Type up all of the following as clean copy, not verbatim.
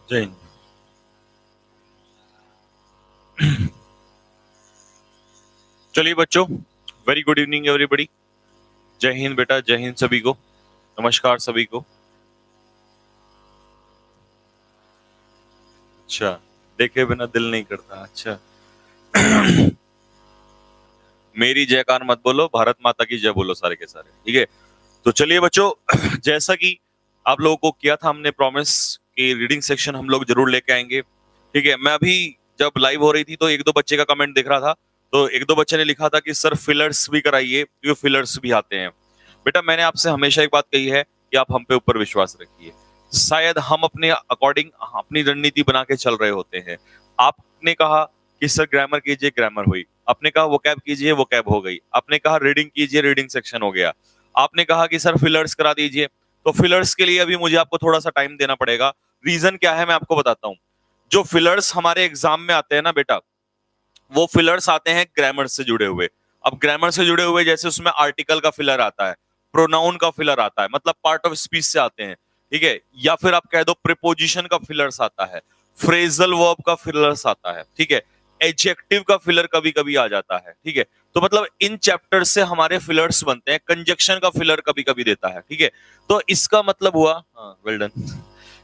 जय हिंद। चलिए बच्चों, वेरी गुड इवनिंग एवरीबॉडी। जय हिंद बेटा, जय हिंद सभी को। नमस्कार सभी को। अच्छा, देखे बिना दिल नहीं करता। अच्छा। मेरी जयकार मत बोलो, भारत माता की जय बोलो सारे के सारे, ठीक है। तो चलिए बच्चों, जैसा कि आप लोगों को किया था हमने प्रॉमिस कि रीडिंग सेक्शन हम लोग जरूर लेके आएंगे, ठीक है। मैं अभी जब लाइव हो रही थी तो एक दो बच्चे का कमेंट देख रहा था, तो एक दो बच्चे ने लिखा था कि सर फिलर्स भी कराइए, क्योंकि फिलर्स भी आते हैं। बेटा मैंने आपसे हमेशा एक बात कही है कि आप हम पे ऊपर विश्वास रखिए। शायद हम अपने अकॉर्डिंग अपनी रणनीति बना के चल रहे होते हैं। आपने कहा कि सर ग्रामर कीजिए, ग्रामर हुई। आपने कहा वो कैब कीजिए, वो कैब हो गई। आपने कहा रीडिंग कीजिए, रीडिंग सेक्शन हो गया। आपने कहा कि सर फिलर्स करा दीजिए, तो फिलर्स के लिए अभी मुझे आपको थोड़ा सा टाइम देना पड़ेगा। रीजन क्या है मैं आपको बताता हूँ। जो फिलर्स हमारे एग्जाम में आते हैं ना बेटा, वो फिलर्स आते हैं ग्रामर से जुड़े हुए। अब ग्रामर से जुड़े हुए जैसे उसमें आर्टिकल का फिलर आता है, प्रोनाउन का फिलर आता है, मतलब पार्ट ऑफ स्पीच से आते हैं, ठीक है। या फिर आप कह दो प्रीपोजिशन का फिलर्स आता है, फ्रेजल वर्ब का फिलर्स आता है, ठीक है। एडजेक्टिव का फिलर कभी कभी आ जाता है, ठीक है। तो मतलब इन चैप्टर से हमारे फिलर्स बनते हैं। कंजक्शन का फिलर कभी कभी देता है, ठीक है। तो इसका मतलब हुआ, हाँ वेल डन।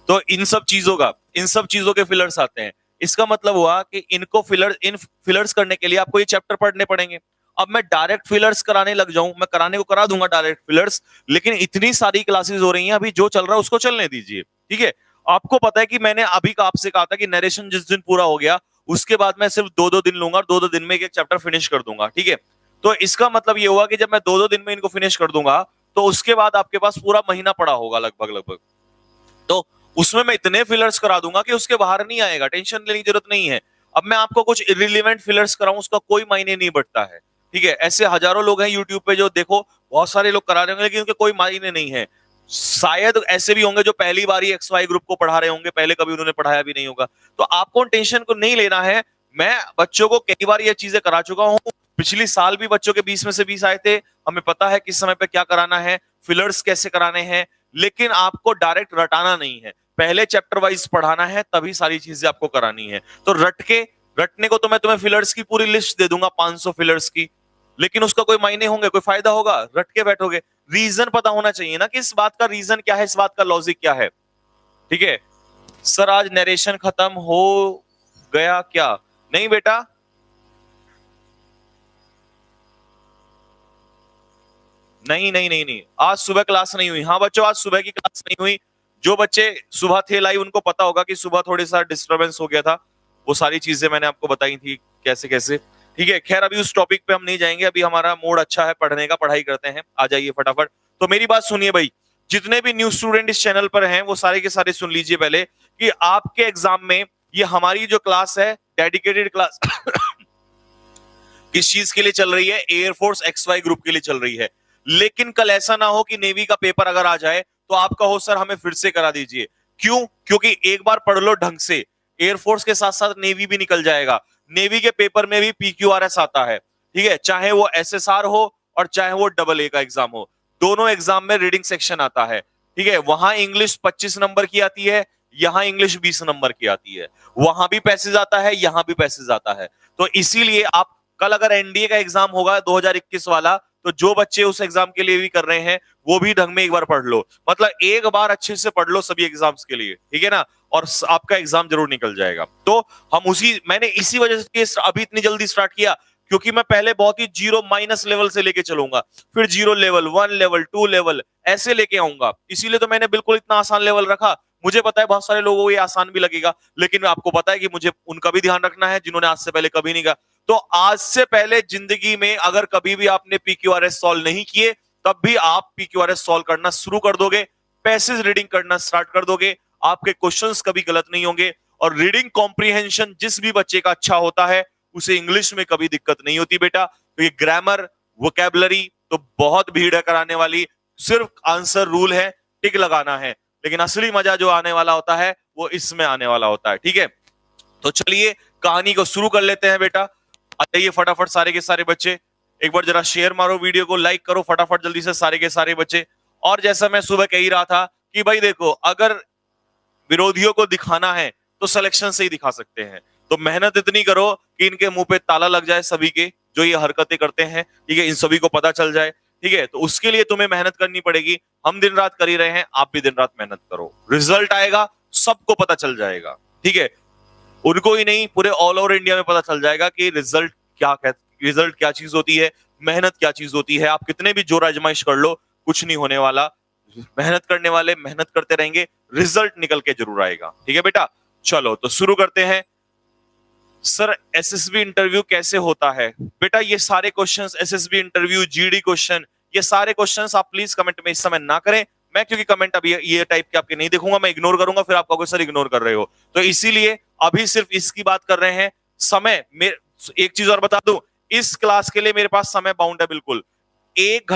तो इन सब चीजों के फिलर्स आते हैं। इसका मतलब हुआ कि इन फिलर्स करने के लिए आपको ये चैप्टर पढ़ने पड़ेंगे। अब मैं डायरेक्ट फिलर्स कराने लग जाऊं, मैं कराने को करा दूंगा डायरेक्ट फिलर्स, लेकिन इतनी सारी क्लासेस हो रही हैं, अभी जो चल रहा है उसको चलने दीजिए, ठीक है। आपको पता है कि मैंने अभी का आपसे कहा था कि नरेशन जिस दिन पूरा हो गया उसके बाद मैं सिर्फ दो दो दिन लूंगा और दो दो दिन में एक चैप्टर फिनिश कर दूंगा, ठीक है। तो इसका मतलब ये हुआ कि जब मैं दो दो दिन में इनको फिनिश कर दूंगा तो उसके बाद आपके पास पूरा महीना पड़ा होगा लगभग लगभग। तो उसमें मैं इतने फिलर्स करा दूंगा कि उसके बाहर नहीं आएगा, टेंशन लेने की जरूरत नहीं है। अब मैं आपको कुछ इरिलीवेंट फिलर्स कराऊं उसका कोई मायने नहीं बढ़ता है, ठीक है। ऐसे हजारों लोग हैं यूट्यूब पे जो देखो बहुत सारे लोग करा रहे होंगे लेकिन उनके कोई मायने नहीं है। शायद ऐसे भी होंगे जो पहली बार ही एक्स वाई ग्रुप को पढ़ा रहे होंगे, पहले कभी उन्होंने पढ़ाया भी नहीं होगा। तो आपको टेंशन को नहीं लेना है। मैं बच्चों को कई बार ये चीजें करा चुका हूं। पिछली साल भी बच्चों के 20 में से 20 आए थे। हमें पता है किस समय पे क्या कराना है, फिलर्स कैसे कराने हैं। लेकिन आपको डायरेक्ट रटाना नहीं है, पहले चैप्टर वाइज पढ़ाना है, तभी सारी चीजें आपको करानी है। तो रटने को तो मैं तुम्हें फिलर्स की पूरी लिस्ट दे दूंगा 500 फिलर्स की, लेकिन उसका कोई मायने होंगे, कोई फायदा होगा? रट के बैठोगे। रीजन पता होना चाहिए ना कि इस बात का रीजन क्या है, इस बात का लॉजिक क्या है, ठीक है। सर आज नरेशन खत्म हो गया क्या? नहीं बेटा, नहीं नहीं नहीं नहीं, आज सुबह क्लास नहीं हुई। हाँ बच्चों, आज सुबह की क्लास नहीं हुई। जो बच्चे सुबह थे लाइव उनको पता होगा कि सुबह थोड़ी सा डिस्टरबेंस हो गया था। वो सारी चीजें मैंने आपको बताई थी कैसे कैसे, ठीक है। खैर अभी उस टॉपिक पे हम नहीं जाएंगे, अभी हमारा मूड अच्छा है पढ़ने का, पढ़ाई करते हैं। आ जाइए फटाफट। तो मेरी बात सुनिए भाई, जितने भी न्यू स्टूडेंट इस चैनल पर हैं वो सारे के सारे सुन लीजिए पहले कि आपके एग्जाम में ये हमारी जो क्लास है, डेडिकेटेड क्लास किस चीज के लिए चल रही है? एयरफोर्स एक्स वाई ग्रुप के लिए चल रही है। लेकिन कल ऐसा ना हो कि नेवी का पेपर अगर आ जाए तो आप कहो सर हमें फिर से करा दीजिए। क्यों? क्योंकि एक बार पढ़ लो ढंग से, एयरफोर्स के साथ साथ नेवी भी निकल जाएगा। नेवी के पेपर में भी पीक्यूआरएस आता है, ठीक है। चाहे वो एसएसआर हो और चाहे वो डबल ए का एग्जाम हो, दोनों एग्जाम में रीडिंग सेक्शन आता है, ठीक है। वहां इंग्लिश 25 नंबर की आती है, यहां इंग्लिश 20 नंबर की आती है। वहां भी पैसेज आता है, यहां भी पैसेज आता है। तो इसीलिए आप कल अगर एनडीए का एग्जाम होगा 2021 वाला, तो जो बच्चे उस एग्जाम के लिए भी कर रहे हैं वो भी ढंग में एक बार पढ़ लो। मतलब एक बार अच्छे से पढ़ लो सभी एग्जाम्स के लिए, ठीक है ना। और आपका एग्जाम जरूर निकल जाएगा। तो मैंने इसी वजह से अभी इतनी जल्दी स्टार्ट किया, क्योंकि मैं पहले बहुत ही जीरो माइनस लेवल से लेके चलूंगा, फिर जीरो लेवल, 1 लेवल, 2 लेवल ऐसे लेके आऊंगा। इसीलिए तो मैंने बिल्कुल इतना आसान लेवल रखा। मुझे पता है बहुत सारे लोगों को ये आसान भी लगेगा, लेकिन आपको पता है कि मुझे उनका भी ध्यान रखना है जिन्होंने आज से पहले कभी नहीं कहा। तो आज से पहले जिंदगी में अगर कभी भी आपने पीक्यूआरएस सॉल्व नहीं किए, तब भी आप पीक्यूआरएस सॉल्व करना शुरू कर दोगे, पैसेज रीडिंग करना स्टार्ट कर दोगे, आपके क्वेश्चंस कभी गलत नहीं होंगे। और रीडिंग कॉम्प्रिहेंशन जिस भी बच्चे का अच्छा होता है उसे इंग्लिश में कभी दिक्कत नहीं होती बेटा। तो ये ग्रामर, वोकैबुलरी तो बहुत भीड़ है कराने वाली, सिर्फ आंसर रूल है, टिक लगाना है। लेकिन असली मजा जो आने वाला होता है वो इसमें आने वाला होता है, ठीक है। तो चलिए कहानी को शुरू कर लेते हैं बेटा। आइए फटाफट सारे के सारे बच्चे, एक बार जरा शेयर मारो, वीडियो को लाइक करो फटाफट जल्दी से सारे के सारे बच्चे। और जैसा मैं सुबह कह ही रहा था कि भाई देखो, अगर विरोधियों को दिखाना है तो सिलेक्शन से ही दिखा सकते हैं। तो मेहनत इतनी करो कि इनके मुंह पे ताला लग जाए, सभी के जो ये हरकतें करते हैं, ठीक है, इन सभी को पता चल जाए, ठीक है। तो उसके लिए तुम्हें मेहनत करनी पड़ेगी। हम दिन रात कर ही रहे हैं, आप भी दिन रात मेहनत करो, रिजल्ट आएगा, सबको पता चल जाएगा, ठीक है। उनको ही नहीं, पूरे ऑल ओवर इंडिया में पता चल जाएगा कि रिजल्ट क्या चीज होती है, मेहनत क्या चीज होती है। आप कितने भी जोर आजमाइश कर लो, कुछ नहीं होने वाला। मेहनत करने वाले मेहनत करते रहेंगे, रिजल्ट निकल के जरूर आएगा, ठीक है बेटा। चलो तो शुरू करते हैं। सर एसएसबी इंटरव्यू कैसे होता है? बेटा ये सारे questions, SSB interview, GD question, ये सारे क्वेश्चंस आप प्लीज कमेंट में इस समय ना करें। मैं क्योंकि कमेंट अभी ये टाइप के आपके नहीं देखूंगा, मैं इग्नोर करूंगा, फिर आप कहोगे सर इग्नोर कर रहे हो। तो इसीलिए अभी सिर्फ इसकी बात कर रहे हैं। समय एक चीज और बता दूं, इस क्लास के लिए मेरे पास समय बाउंड है बिल्कुल। 1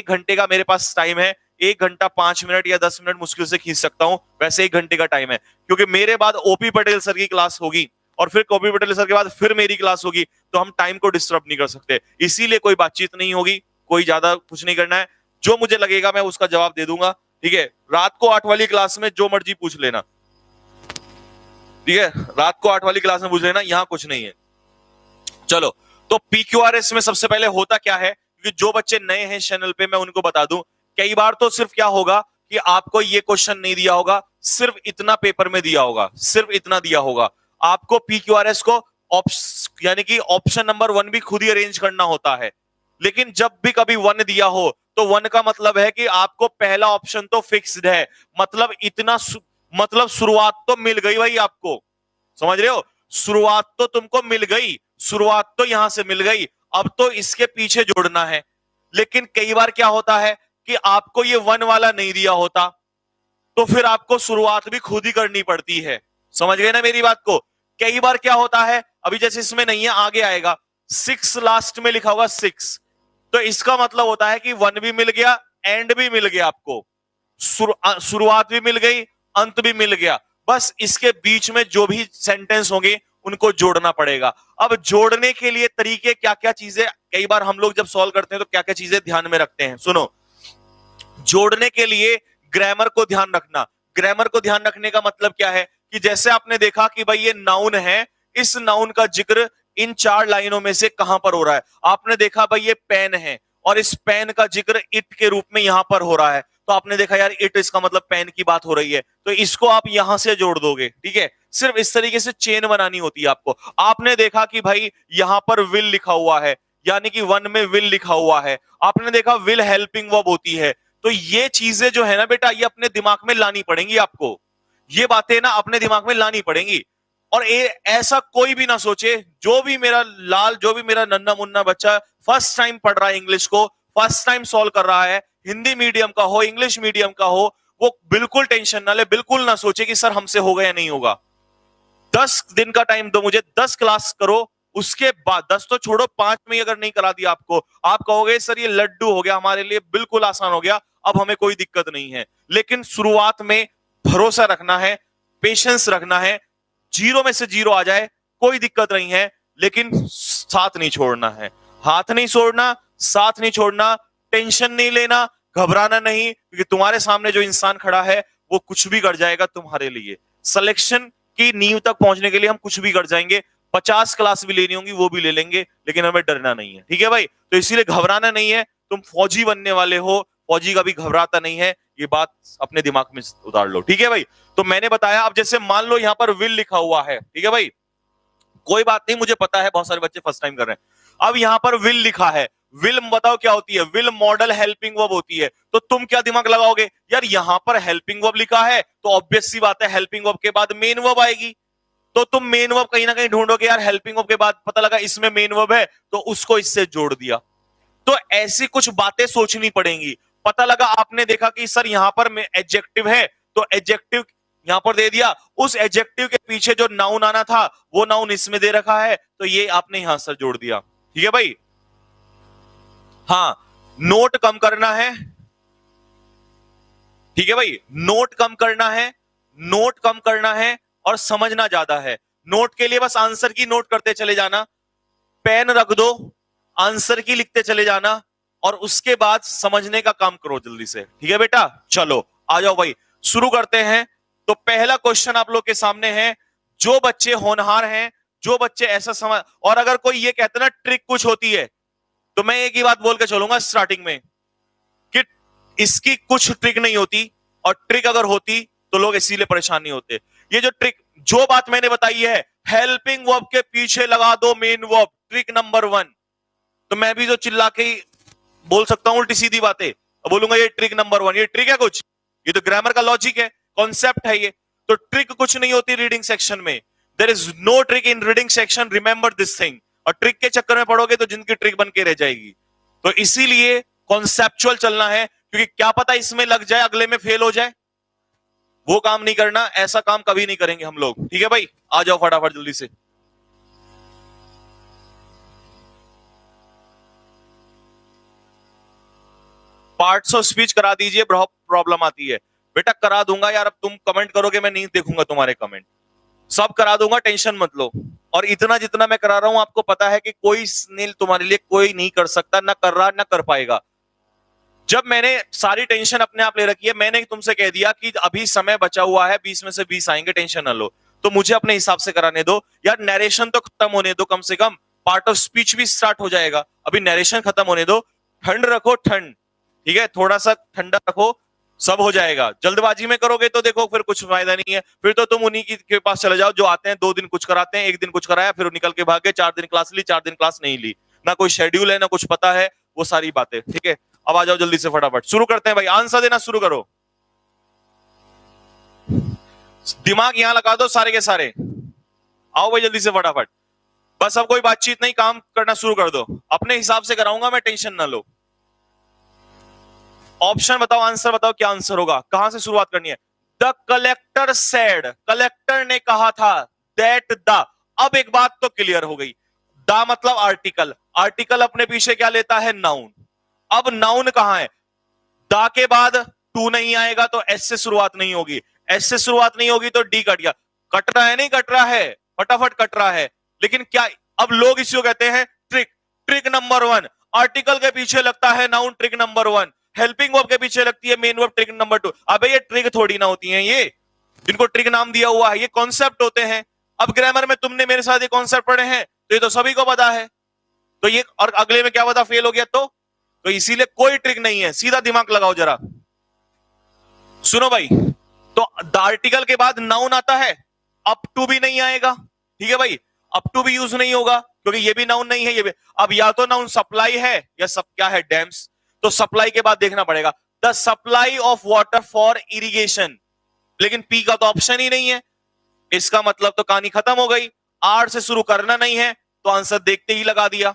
घंटे का मेरे पास टाइम है। 1 घंटा 5 मिनट या 10 मिनट मुश्किल से खींच सकता हूं, वैसे 1 घंटे का टाइम है। क्योंकि मेरे बाद ओपी पटेल सर की क्लास होगी और फिर ओपी पटेल सर के बाद फिर मेरी क्लास होगी, तो हम टाइम को डिस्टर्ब नहीं कर सकते। इसीलिए कोई बातचीत नहीं होगी, कोई ज्यादा कुछ नहीं करना है। जो मुझे लगेगा मैं उसका जवाब दे दूंगा, ठीक है। रात को 8 वाली क्लास में जो मर्जी पूछ लेना, ठीक है। रात को 8 वाली क्लास में पूछ लेना, यहां कुछ नहीं है। चलो तो पीक्यूआरएस में सबसे पहले होता क्या है, क्योंकि जो बच्चे नए हैं चैनल पे मैं उनको बता दूं। कई बार तो सिर्फ क्या होगा कि आपको ये क्वेश्चन नहीं दिया होगा, सिर्फ इतना पेपर में दिया होगा, सिर्फ इतना दिया होगा। आपको पीक्यूआरएस को यानी कि ऑप्शन नंबर 1 भी खुद ही अरेंज करना होता है। लेकिन जब भी कभी 1 दिया हो तो 1 का मतलब है कि आपको पहला ऑप्शन तो फिक्स्ड है। मतलब इतना मतलब शुरुआत तो मिल गई भाई आपको, समझ रहे हो? शुरुआत तो तुमको मिल गई, शुरुआत तो यहां से मिल गई, अब तो इसके पीछे जोड़ना है। लेकिन कई बार क्या होता है कि आपको ये 1 वाला नहीं दिया होता, तो फिर आपको शुरुआत भी खुद ही करनी पड़ती है। समझ गए ना मेरी बात को? कई बार क्या होता है, अभी जैसे इसमें नहीं है, आगे आएगा 6 लास्ट में लिखा होगा 6, तो इसका मतलब होता है कि 1 भी मिल गया, एंड भी मिल गया आपको, शुरुआत भी मिल गई, अंत भी मिल गया। बस इसके बीच में जो भी सेंटेंस होंगे उनको जोड़ना पड़ेगा। अब जोड़ने के लिए तरीके क्या क्या चीजें, कई बार हम लोग जब सॉल्व करते हैं तो क्या क्या चीजें ध्यान में रखते हैं, सुनो। जोड़ने के लिए ग्रामर को ध्यान रखना। ग्रामर को ध्यान रखने का मतलब क्या है कि जैसे आपने देखा कि भाई ये नाउन है, इस नाउन का जिक्र इन 4 लाइनों में से कहां पर हो रहा है। आपने देखा भाई ये पेन है और इस पेन का जिक्र इट के रूप में यहां पर हो रहा है, तो आपने देखा यार इट, इसका मतलब पेन की बात हो रही है, तो इसको आप यहां से जोड़ दोगे, ठीक है। सिर्फ इस तरीके से चेन बनानी होती है आपको। आपने देखा कि भाई यहां पर विल लिखा हुआ है, यानी कि 1 में विल लिखा हुआ है। आपने देखा विल हेल्पिंग वर्ब होती है। तो ये चीजें जो है ना बेटा, ये अपने दिमाग में लानी पड़ेंगी आपको। ये बातें ना अपने दिमाग में लानी पड़ेंगी। और ऐसा कोई भी ना सोचे, जो भी मेरा लाल, जो भी मेरा नन्ना मुन्ना बच्चा फर्स्ट टाइम पढ़ रहा है इंग्लिश को, फर्स्ट टाइम सॉल्व कर रहा है, हिंदी मीडियम का हो, इंग्लिश मीडियम का हो, वो बिल्कुल टेंशन ना ले, बिल्कुल ना सोचे कि सर हमसे होगा या नहीं होगा। 10 दिन का टाइम दो मुझे, 10 क्लास करो, उसके बाद 10 तो छोड़ो, 5 में अगर नहीं करा दिया आपको, आप कहोगे सर ये लड्डू हो गया हमारे लिए, बिल्कुल आसान हो गया, अब हमें कोई दिक्कत नहीं है। लेकिन शुरुआत में भरोसा रखना है, पेशेंस रखना है। 0 में से 0 आ जाए कोई दिक्कत नहीं है, लेकिन साथ नहीं छोड़ना है, हाथ नहीं छोड़ना, साथ नहीं छोड़ना, टेंशन नहीं लेना, घबराना नहीं, क्योंकि तुम्हारे सामने जो इंसान खड़ा है वो कुछ भी कर जाएगा तुम्हारे लिए। सिलेक्शन की नींव तक पहुंचने के लिए हम कुछ भी कर जाएंगे। 50 क्लास भी लेनी होंगी वो भी ले लेंगे, लेकिन हमें डरना नहीं है, ठीक है भाई। तो इसीलिए घबराना नहीं है। तुम फौजी बनने वाले हो, फौजी कभी घबराता नहीं है, ये बात अपने दिमाग में उतार लो, ठीक है भाई। तो मैंने बताया, अब जैसे मान लो यहां पर विल लिखा हुआ है, ठीक है भाई, कोई बात नहीं, मुझे पता है बहुत सारे बच्चे फर्स्ट टाइम कर रहे हैं। अब यहां पर विल लिखा है, विल बताओ क्या होती है? विल मॉडल हेल्पिंग वर्ब होती है। तो तुम क्या दिमाग लगाओगे, यार यहां पर हेल्पिंग वर्ब लिखा है तो ऑब्वियस सी बात है हेल्पिंग वर्ब के बाद मेन वर्ब आएगी। तो तुम मेन वर्ब कहीं ना कहीं ढूंढोगे, यार हेल्पिंग वर्ब के बाद पता लगा इसमें मेन वर्ब है, तो उसको इससे जोड़ दिया। तो ऐसी कुछ बातें सोचनी पड़ेंगी। पता लगा आपने देखा कि सर यहां पर एडजेक्टिव है, तो एडजेक्टिव यहां पर दे दिया, उस एडजेक्टिव के पीछे जो नाउन आना था वो नाउन इसमें दे रखा है, तो ये आपने यहां से जोड़ दिया, ठीक है भाई। हाँ, नोट कम करना है, ठीक है भाई, नोट कम करना है, नोट कम करना है और समझना ज्यादा है। नोट के लिए बस आंसर की नोट करते चले जाना, पेन रख दो, आंसर की लिखते चले जाना, और उसके बाद समझने का काम करो जल्दी से, ठीक है बेटा। चलो आ जाओ भाई, शुरू करते हैं। तो पहला क्वेश्चन आप लोग के सामने है, जो बच्चे होनहार हैं, जो बच्चे ऐसा समझ, और अगर कोई ये कहते ना ट्रिक कुछ होती है, तो मैं एक ही बात बोल के चलूंगा स्टार्टिंग में कि इसकी कुछ ट्रिक नहीं होती, और ट्रिक अगर होती तो लोग इसीलिए परेशान नहीं होते। ये जो ट्रिक, जो बात मैंने बताई है, हेल्पिंग वर्ब के पीछे लगा दो मेन वर्ब, ट्रिक नंबर 1। तो मैं भी जो चिल्ला के ही बोल सकता हूं उल्टी सीधी बातें, बोलूंगा ये ट्रिक नंबर 1, ये ट्रिक है कुछ? ये तो ग्रामर का लॉजिक है, कॉन्सेप्ट है ये। तो ट्रिक कुछ नहीं होती रीडिंग सेक्शन में, there is no trick in reading section, remember this thing. और ट्रिक के चक्कर में पढ़ोगे तो जिनकी ट्रिक बन के रह जाएगी। तो इसीलिए कॉन्सेप्चुअल चलना है, क्योंकि क्या पता इसमें लग जाए अगले में फेल हो जाए, वो काम नहीं करना, ऐसा काम कभी नहीं करेंगे हम लोग। ठीक है भाई, आ जाओ फटाफट जल्दी से। पार्ट्स ऑफ स्पीच करा दीजिए, बहुत प्रॉब्लम आती है। बेटा करा दूंगा यार, अब तुम कमेंट करोगे मैं नहीं देखूंगा तुम्हारे कमेंट, सब करा दूंगा, टेंशन मत लो। और इतना जितना मैं करा रहा हूं आपको पता है कि कोई स्नेल तुम्हारे लिए कोई नहीं कर सकता, ना कर रहा ना कर पाएगा। जब मैंने सारी टेंशन अपने आप ले रखी है, मैंने तुमसे कह दिया कि अभी समय बचा हुआ है, 20 में से 20 आएंगे, टेंशन ना लो, तो मुझे अपने हिसाब से कराने दो यार। नरेशन तो खत्म होने दो, कम से कम पार्ट ऑफ स्पीच भी स्टार्ट हो जाएगा, अभी नरेशन खत्म होने दो। ठंड रखो, ठंड, ठीक है, थोड़ा सा ठंडा रखो, सब हो जाएगा। जल्दबाजी में करोगे तो देखो फिर कुछ फायदा नहीं है, फिर तो तुम उन्हीं के पास चले जाओ जो आते हैं 2 दिन कुछ कराते हैं, 1 दिन कुछ कराया, फिर निकल के भागे, 4 दिन क्लास ली, 4 दिन क्लास नहीं ली, ना कोई शेड्यूल है ना कुछ पता है, वो सारी बातें। ठीक है, अब आ जाओ जल्दी से, फटाफट शुरू करते हैं भाई, आंसर देना शुरू करो। दिमाग यहां लगा दो सारे के सारे, आओ भाई जल्दी से फटाफट। बस अब कोई बातचीत नहीं, काम करना शुरू कर दो, अपने हिसाब से कराऊंगा मैं, टेंशन ना लो। ऑप्शन बताओ, आंसर बताओ, क्या आंसर होगा, कहां से शुरुआत करनी है? द कलेक्टर सेड, कलेक्टर ने कहा था, दैट द। अब एक बात तो क्लियर हो गई, द मतलब आर्टिकल, आर्टिकल अपने पीछे क्या लेता है? नाउन। अब नाउन कहां है? दा के बाद टू नहीं आएगा तो एस से शुरुआत नहीं होगी, एस से शुरुआत नहीं होगी तो डी कट गया। कट रहा है, नहीं कट रहा है, फटाफट कट रहा है। लेकिन क्या अब लोग इसको कहते हैं ट्रिक, ट्रिक नंबर 1, आर्टिकल के पीछे लगता है noun, trick number 1, helping verb के पीछे लगती है मेन वर्ब, ट्रिक नंबर 2। अबे ये ट्रिक थोड़ी ना होती है, ये जिनको ट्रिक नाम दिया हुआ है ये कॉन्सेप्ट होते हैं। अब ग्रामर में तुमने मेरे साथ ये कॉन्सेप्ट पढ़े हैं तो ये तो सभी को पता है, तो ये, और अगले में क्या पता फेल हो गया तो इसीलिए कोई ट्रिक नहीं है, सीधा दिमाग लगाओ जरा। सुनो भाई, तो द आर्टिकल के बाद नाउन आता है, अप टू भी नहीं आएगा, ठीक है भाई, अप टू भी यूज नहीं होगा क्योंकि ये भी नाउन नहीं है, ये भी। अब या तो नाउन सप्लाई है या सब क्या है, डैम्स, तो सप्लाई के बाद देखना पड़ेगा, the supply of water for irrigation, लेकिन पी का तो ऑप्शन ही नहीं है, इसका मतलब तो कहानी खत्म हो गई। आर से शुरू करना नहीं है तो आंसर देखते ही लगा दिया।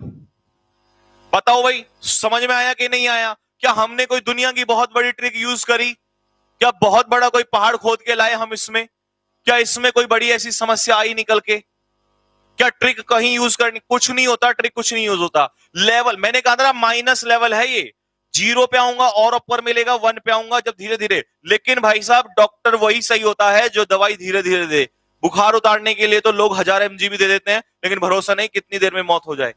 बताओ भाई समझ में आया कि नहीं आया? क्या हमने कोई दुनिया की बहुत बड़ी ट्रिक यूज करी? क्या बहुत बड़ा कोई पहाड़ खोद के लाए हम इसमें? क्या इसमें कोई बड़ी ऐसी समस्या आई निकल के? क्या ट्रिक कहीं यूज करनी? कुछ नहीं होता, ट्रिक कुछ नहीं यूज होता। लेवल मैंने कहा था माइनस लेवल है ये, 0 पे आऊंगा और ऊपर मिलेगा, 1 पे आऊंगा जब धीरे धीरे। लेकिन भाई साहब डॉक्टर वही सही होता है जो दवाई धीरे धीरे दे। बुखार उतारने के लिए तो लोग 1000 mg भी दे देते हैं, लेकिन भरोसा नहीं कितनी देर में मौत हो जाए।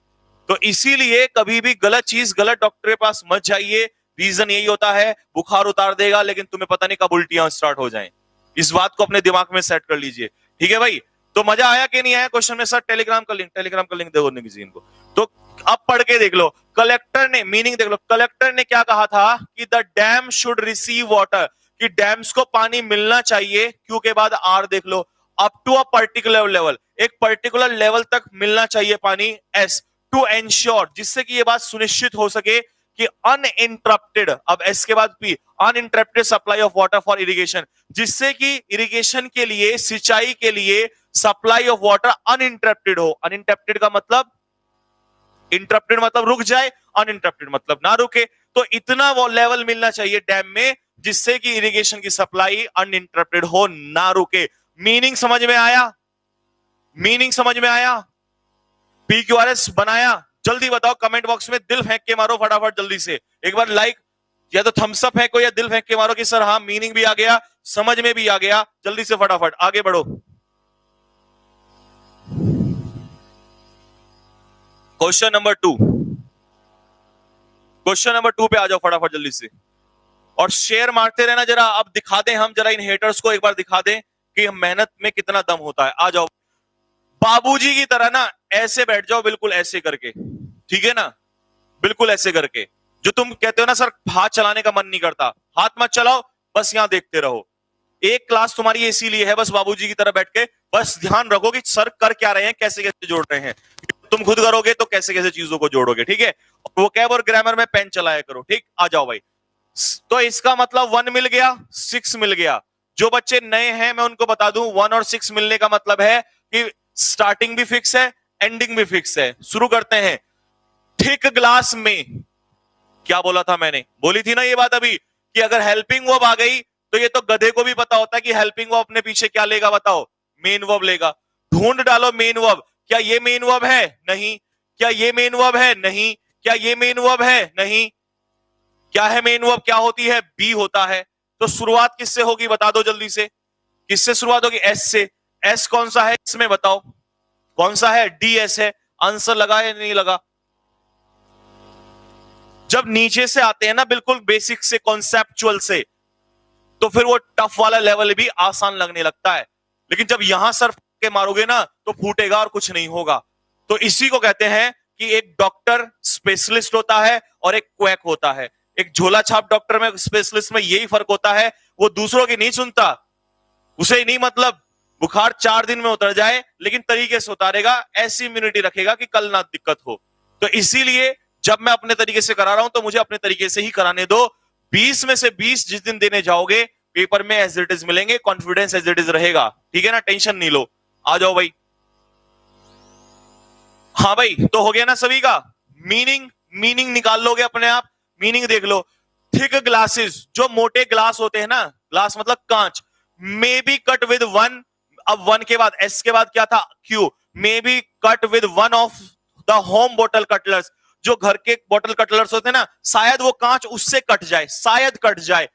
तो इसीलिए कभी भी गलत चीज गलत डॉक्टर के पास मत जाइए, रीजन यही होता है बुखार उतार देगा लेकिन तुम्हें पता नहीं कब उल्टियां स्टार्ट हो जाएं। इस बात को अपने दिमाग में सेट कर लीजिए, ठीक है भाई? तो मजा आया कि नहीं आया क्वेश्चन में? सर टेलीग्राम का लिंक देखो किसी को, तो अब पढ़ के देख लो। कलेक्टर ने मीनिंग देख लो, कलेक्टर ने क्या कहा था कि the dam should receive water, कि डैम्स को पानी मिलना चाहिए, क्यू के बाद आर देख लो, up to a particular level, एक पर्टिकुलर लेवल तक मिलना चाहिए पानी, एस टू एंश्योर, जिससे कि ये बात सुनिश्चित हो सके कि अनइंटरप्टेड, अब एस के बाद P, uninterrupted supply of water for irrigation, जिससे कि इरिगेशन के लिए, सिंचाई के लिए सप्लाई ऑफ वाटर अनइंटरप्टेड हो। अनइंटरप्टेड का मतलब, इंटरप्टेड मतलब रुक जाए, अनइंटरप्टेड मतलब ना रुके। तो इतना वो लेवल मिलना चाहिए डैम में जिससे कि इरिगेशन की सप्लाई अनइंटरप्टेड हो, ना रुके। मीनिंग समझ में आया? मीनिंग समझ में आया? PQRS बनाया? जल्दी बताओ कमेंट बॉक्स में, दिल फेंक के मारो फटाफट जल्दी से, एक बार लाइक या तो थम्स अप फेंको या दिल फेंक के मारो कि सर हाँ मीनिंग भी आ गया, समझ में भी आ गया। जल्दी से फटाफट आगे बढ़ो। क्वेश्चन नंबर 2, क्वेश्चन नंबर 2 पे आ जाओ फटाफट जल्दी से, और शेयर मारते रहना जरा। अब दिखा दें हम जरा इन हेटर्स को, एक बार दिखा दें कि मेहनत में कितना दम होता है। आ जाओ बाबूजी की तरह ना, ऐसे बैठ जाओ, बिल्कुल ऐसे करके, ठीक है ना, बिल्कुल ऐसे करके। जो तुम कहते हो ना सर हाथ चलाने का मन नहीं करता, हाथ मत चलाओ, बस यहां देखते रहो। एक क्लास तुम्हारी इसीलिए है, बस बाबूजी की तरह बैठ के बस ध्यान रखो कि सर कर क्या रहे हैं, कैसे कैसे जोड़ रहे हैं। तुम खुद करोगे तो कैसे कैसे चीजों को जोड़ोगे, ठीक है। वोकैब और ग्रामर में पेन चलाया करो, ठीक। आ जाओ भाई। तो इसका मतलब 1 मिल गया, 6 मिल गया। जो बच्चे नए हैं मैं उनको बता दूं, 1 और 6 मिलने का मतलब है कि स्टार्टिंग भी फिक्स है, एंडिंग भी फिक्स है। शुरू करते हैं। थिक ग्लास में, क्या बोला था मैंने, बोली थी ना ये बात अभी, कि अगर हेल्पिंग वर्ब आ गई तो ये तो गधे को भी पता होता है कि हेल्पिंग वर्ब अपने पीछे क्या लेगा, बताओ, मेन वर्ब लेगा। ढूंढ डालो मेन वर्ब। क्या ये मेन वर्ब है? नहीं। क्या ये मेन वर्ब है? नहीं। क्या ये मेन वर्ब है? नहीं। क्या है मेन वर्ब? क्या होती है? बी होता है। तो शुरुआत किससे होगी बता दो जल्दी से। किससे शुरुआत होगी? एस से। एस कौन सा है इसमें बताओ, कौन सा है? डी एस है। आंसर लगा या नहीं लगा? जब नीचे से आते हैं ना, बिल्कुल बेसिक से, कॉन्सेप्चुअल से, तो फिर वो टफ वाला लेवल भी आसान लगने लगता है। लेकिन जब यहां सर के मारोगे ना तो फूटेगा और कुछ नहीं होगा। तो इसी को कहते हैं कि एक डॉक्टर स्पेशलिस्ट होता है और एक क्वैक होता है। एक झोला छाप डॉक्टर में, स्पेशलिस्ट में यही फर्क होता है, वो दूसरों की नहीं सुनता। उसे नहीं मतलब बुखार 4 दिन में उतर जाए, लेकिन तरीके से उतारेगा, ऐसी इम्यूनिटी रखेगा कि कल ना दिक्कत हो। तो इसीलिए जब मैं अपने तरीके से करा रहा हूं तो मुझे अपने तरीके से ही कराने दो। 20 में से 20 जिस दिन देने जाओगे पेपर में एज इट इज मिलेंगे, कॉन्फिडेंस एज इट इज रहेगा, ठीक है ना, टेंशन नहीं लो। आ जाओ भाई। हाँ भाई, तो हो गया ना सभी का। मीनिंग, मीनिंग निकाल लोगे अपने आप, मीनिंग देख लो। थिक ग्लासेस, जो मोटे ग्लास होते हैं ना, ग्लास मतलब कांच, may be cut with one. अब वन के बाद, एस के बाद क्या था? Q. May be cut with one of the home bottle cutlers, जो घर के बोटल कटलर्स होते हैं ना, शायद वो कांच उससे कट जाए, शायद कट जाए।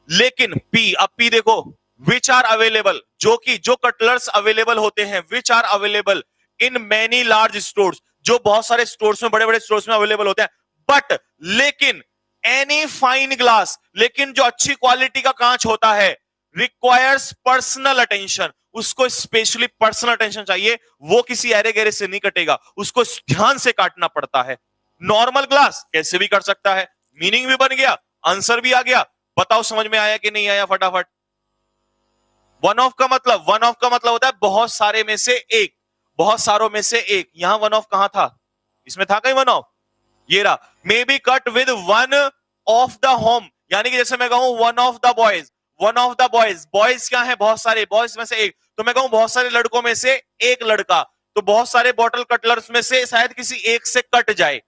लेकिन पी, अब पी देखो, विच आर अवेलेबल, जो कि जो कटलर्स अवेलेबल होते हैं, which are available in many large stores, जो बहुत सारे स्टोर्स में, बड़े बड़े स्टोर्स में अवेलेबल होते हैं। बट, लेकिन एनी फाइन ग्लास, लेकिन जो अच्छी क्वालिटी का कांच होता है, रिक्वायर्स पर्सनल अटेंशन, उसको स्पेशली पर्सनल अटेंशन चाहिए। वो किसी ऐरे गैरे से नहीं कटेगा, उसको ध्यान से काटना पड़ता है। नॉर्मल ग्लास कैसे भी कर सकता है। मीनिंग भी बन गया, आंसर भी आ गया। बताओ समझ में आया कि नहीं आया फटाफट। वन ऑफ का मतलब, वन ऑफ का मतलब होता है बहुत सारे में से एक, बहुत सारों में से एक। यहां वन ऑफ कहां था? इसमें था कहीं वन ऑफ? ये रहा। मे be cut with one of the home, यानी कि जैसे मैं कहूं one of the boys, one of the boys, boys क्या है? बहुत सारे, बॉयज में से एक। तो मैं कहूं बहुत सारे लड़कों में से एक लड़का, तो बहुत सारे बॉटल कटलर्स में से शायद किसी एक से कट जाए।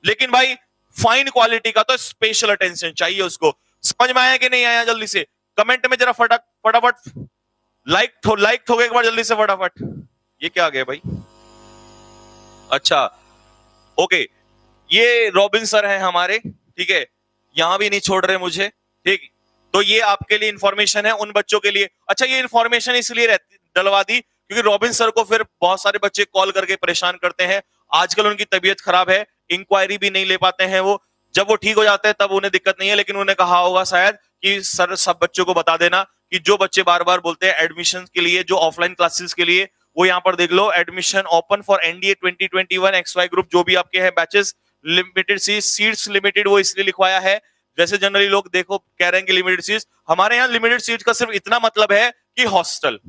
लेकिन भाई फाइन क्वालिटी का तो स्पेशल अटेंशन चाहिए उसको। समझ में आया कि नहीं आया? जल्दी से कमेंट में जरा फटाफट लाइक ठोके एक बार जल्दी से फटाफट। ये क्या आ गया भाई? अच्छा, ओके, ये रॉबिन सर है हमारे, ठीक है, यहां भी नहीं छोड़ रहे मुझे, ठीक। तो ये आपके लिए इंफॉर्मेशन है उन बच्चों के लिए। अच्छा, ये इंफॉर्मेशन इसलिए रहती डलवा दी क्योंकि रॉबिन सर को फिर बहुत सारे बच्चे कॉल करके परेशान करते हैं। आजकल उनकी तबीयत खराब है, इंक्वायरी भी नहीं ले पाते हैं वो। जब वो ठीक हो जाते हैं तब उन्हें दिक्कत नहीं है, लेकिन उन्हें कहा होगा शायद कि सर सब बच्चों को बता देना कि जो बच्चे बार बार बोलते हैं एडमिशन के लिए, जो ऑफलाइन क्लासेस के लिए, वो यहाँ पर देख लो, admission open for NDA 2021 XY group, जो भी आपके हैं बैचेस, लिमिटेड सीट्स लिमिटेड, वो इसलिए लिखवाया है। जैसे जनरली लोग देखो कह रहे हैं कि लिमिटेड सीट्स, हमारे यहाँ लिमिटेड सीट्स का सिर्फ इतना मतलब है कि हॉस्टल,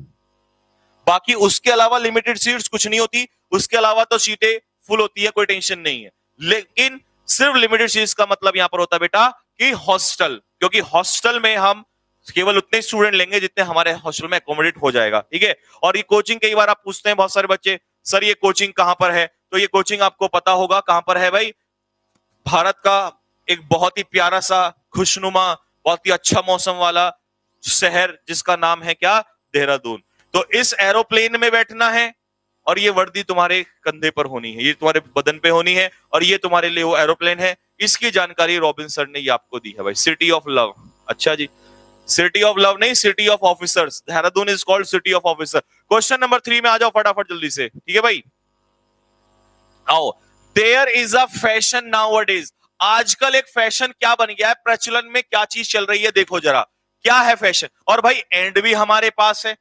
बाकी उसके अलावा लिमिटेड सीट्स कुछ नहीं होती। उसके अलावा तो सीटें फुल होती है, कोई टेंशन नहीं है। लेकिन सिर्फ लिमिटेड सीट्स का मतलब यहां पर होता है बेटा कि हॉस्टल, क्योंकि हॉस्टल में हम केवल उतने स्टूडेंट लेंगे जितने हमारे हॉस्टल में एकोमोडेट हो जाएगा, ठीक है। और ये कोचिंग, कई बार आप पूछते हैं बहुत सारे बच्चे, सर ये कोचिंग कहां पर है? तो ये कोचिंग आपको पता होगा कहां पर है भाई। भारत का एक बहुत ही प्यारा सा, खुशनुमा, बहुत ही अच्छा मौसम वाला शहर जिसका नाम है क्या? देहरादून। तो इस एरोप्लेन में बैठना है और ये वर्दी तुम्हारे कंधे पर होनी है, ये तुम्हारे बदन पे होनी है, और ये तुम्हारे लिए वो एरोप्लेन है। इसकी जानकारी रॉबिन सर ने ये आपको दी है भाई। सिटी ऑफ लव, अच्छा जी, सिटी ऑफ लव नहीं, city of officers. Dehradun is called city of officer. Question number 3 में आ जाओ फटाफट जल्दी से, ठीक है भाई, आओ। There is a fashion nowadays, आजकल एक फैशन क्या बन गया है, प्रचलन में क्या चीज चल रही है, देखो जरा। क्या है फैशन। और भाई एंड भी हमारे पास है,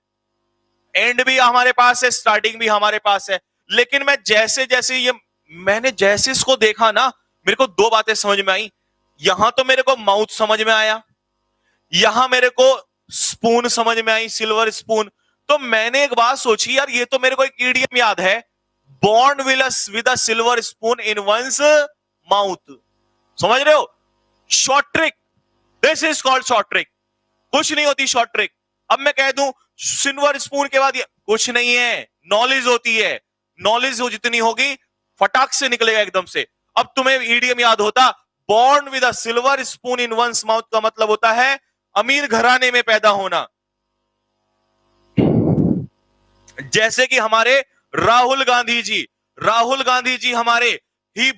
एंड भी हमारे पास है, स्टार्टिंग भी हमारे पास है। लेकिन मैं जैसे जैसे ये मैंने जैसे इसको देखा ना, मेरे को दो बातें समझ में आई। यहां तो मेरे को माउथ समझ में आया, यहां मेरे को स्पून समझ में आई, सिल्वर स्पून। तो मैंने एक बात सोची यार, ये तो मेरे को एक इडियम याद है, born with a silver spoon in one's mouth. समझ रहे हो? Short trick, this is called short trick. कुछ नहीं होती शॉर्ट ट्रिक। अब मैं कह दूं सिल्वर स्पून के बाद ये कुछ नहीं है, नॉलेज होती है। नॉलेज हो जितनी होगी फटाक से निकलेगा एकदम से। अब तुम्हें ईडीएम याद होता, born with a silver spoon in one's mouth का मतलब होता है अमीर घराने में पैदा होना। जैसे कि हमारे राहुल गांधी जी, राहुल गांधी जी हमारे ही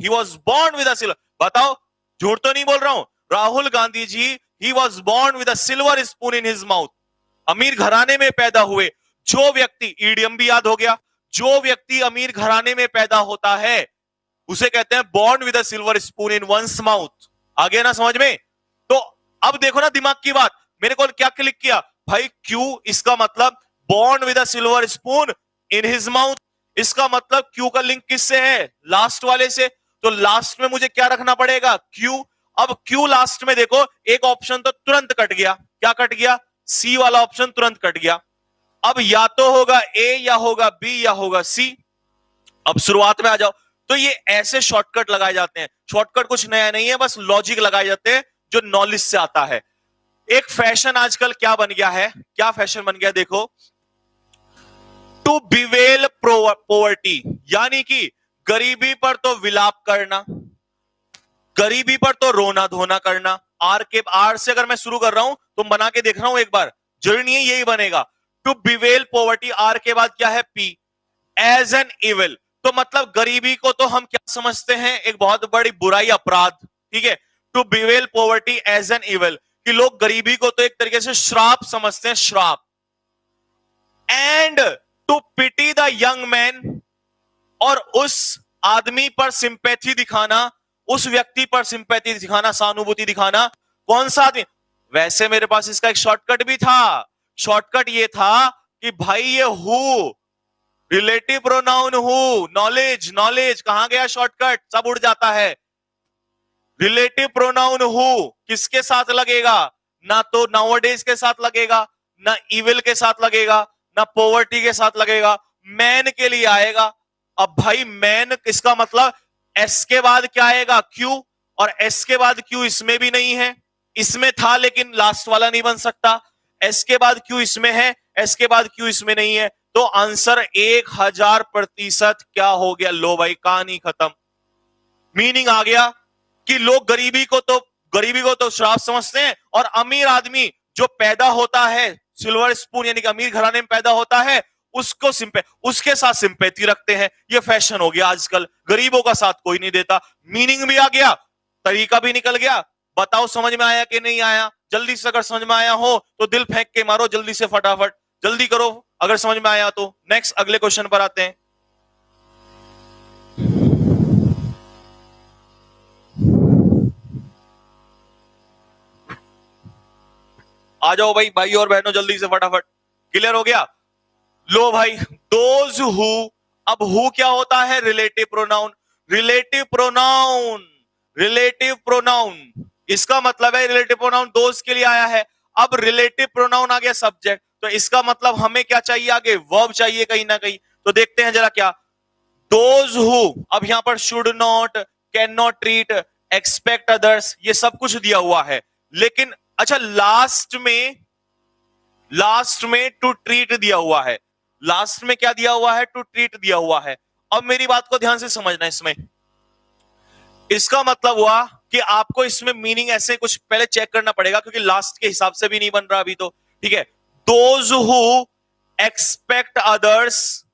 was born with a silver. बताओ, झूठ तो नहीं बोल रहा हूं। राहुल गांधी जी ही was born with a silver spoon in his mouth. अमीर घराने में पैदा हुए। जो व्यक्ति, ईडियम भी याद हो गया, जो व्यक्ति अमीर घराने में पैदा होता है उसे कहते हैं born with a silver spoon in one's mouth. आ गया ना समझ में? तो अब देखो ना दिमाग की बात, मेरे को क्या क्लिक किया भाई, क्यू, इसका मतलब born with a silver spoon in his mouth. इसका मतलब क्यू का लिंक किससे है? लास्ट वाले से। तो लास्ट में मुझे क्या रखना पड़ेगा? क्यू। अब क्यू लास्ट में देखो, एक ऑप्शन तो तुरंत कट गया। क्या कट गया? सी वाला ऑप्शन तुरंत कट गया। अब या तो होगा ए, या होगा बी, या होगा सी। अब शुरुआत में आ जाओ। तो ये ऐसे शॉर्टकट लगाए जाते हैं। शॉर्टकट कुछ नया नहीं है, बस लॉजिक लगाए जाते हैं जो नॉलेज से आता है। एक फैशन आजकल क्या बन गया है, क्या फैशन बन गया देखो, टू बिवेल पोवर्टी, यानी कि गरीबी पर तो विलाप करना, गरीबी पर तो रोना धोना करना। आर से अगर मैं शुरू कर रहा हूं तो बना के देख रहा हूं एक बार, जरूरी नहीं है यही बनेगा। टू बिवेल पोवर्टी, आर के बाद क्या है? पी। एज एन इविल, तो मतलब गरीबी को तो हम क्या समझते हैं? एक बहुत बड़ी बुराई, अपराध। ठीक है, to bewail poverty as an evil, कि लोग गरीबी को तो एक तरीके से श्राप समझते हैं, श्राप। And to pity the young man, और उस आदमी पर सिंपैथी दिखाना, उस व्यक्ति पर सिंपैथी दिखाना, सहानुभूति दिखाना। कौन सा आदमी? वैसे मेरे पास इसका एक शॉर्टकट भी था। शॉर्टकट ये था कि भाई ये who, relative pronoun who, knowledge, knowledge कहां गया शॉर्टकट? सब उड़ जाता है। रिलेटिव प्रोनाउन हु किसके साथ लगेगा? ना तो नाउअडेज के साथ लगेगा, ना इविल के साथ लगेगा, ना पॉवर्टी के साथ लगेगा, मैन के लिए आएगा। अब भाई मैन, इसका मतलब एस के बाद क्या आएगा? क्यू। और एस के बाद क्यू इसमें भी नहीं है, इसमें था लेकिन लास्ट वाला नहीं बन सकता। एस के बाद क्यू इसमें है, एस के बाद क्यू इसमें नहीं है। तो आंसर 1000% क्या हो गया? लो भाई, कहानी खत्म। मीनिंग आ गया कि लोग गरीबी को तो श्राप समझते हैं, और अमीर आदमी जो पैदा होता है सिल्वर स्पून यानी कि अमीर घराने में पैदा होता है, उसके साथ सिंपैथी रखते हैं। ये फैशन हो गया आजकल, गरीबों का साथ कोई नहीं देता। मीनिंग भी आ गया, तरीका भी निकल गया। बताओ समझ में आया कि नहीं आया? जल्दी से अगर समझ में आया हो तो दिल फेंक के मारो जल्दी से, फटाफट जल्दी करो अगर समझ में आया तो। नेक्स्ट, अगले क्वेश्चन पर आते हैं। आ जाओ भाई, भाई और बहनों जल्दी से फटाफट। क्लियर हो गया? लो भाई, दोज हु। अब हु क्या होता है? Relative pronoun. Relative pronoun, relative pronoun, इसका मतलब है रिलेटिव प्रोनाउन दोज के लिए आया है। अब रिलेटिव प्रोनाउन आ गया सब्जेक्ट, तो इसका मतलब हमें क्या चाहिए आगे? वर्ब चाहिए कहीं ना कहीं। तो देखते हैं जरा क्या। दोज हु, अब यहां पर should not, can not treat, expect others, ये सब कुछ दिया हुआ है। लेकिन अच्छा, लास्ट में टू ट्रीट दिया हुआ है। लास्ट में क्या दिया हुआ है? टू ट्रीट दिया हुआ है। अब मेरी बात को ध्यान से समझना, इसमें इसका मतलब हुआ कि आपको इसमें मीनिंग ऐसे कुछ पहले चेक करना पड़ेगा, क्योंकि लास्ट के हिसाब से भी नहीं बन रहा अभी तो। ठीक है, those who expect others,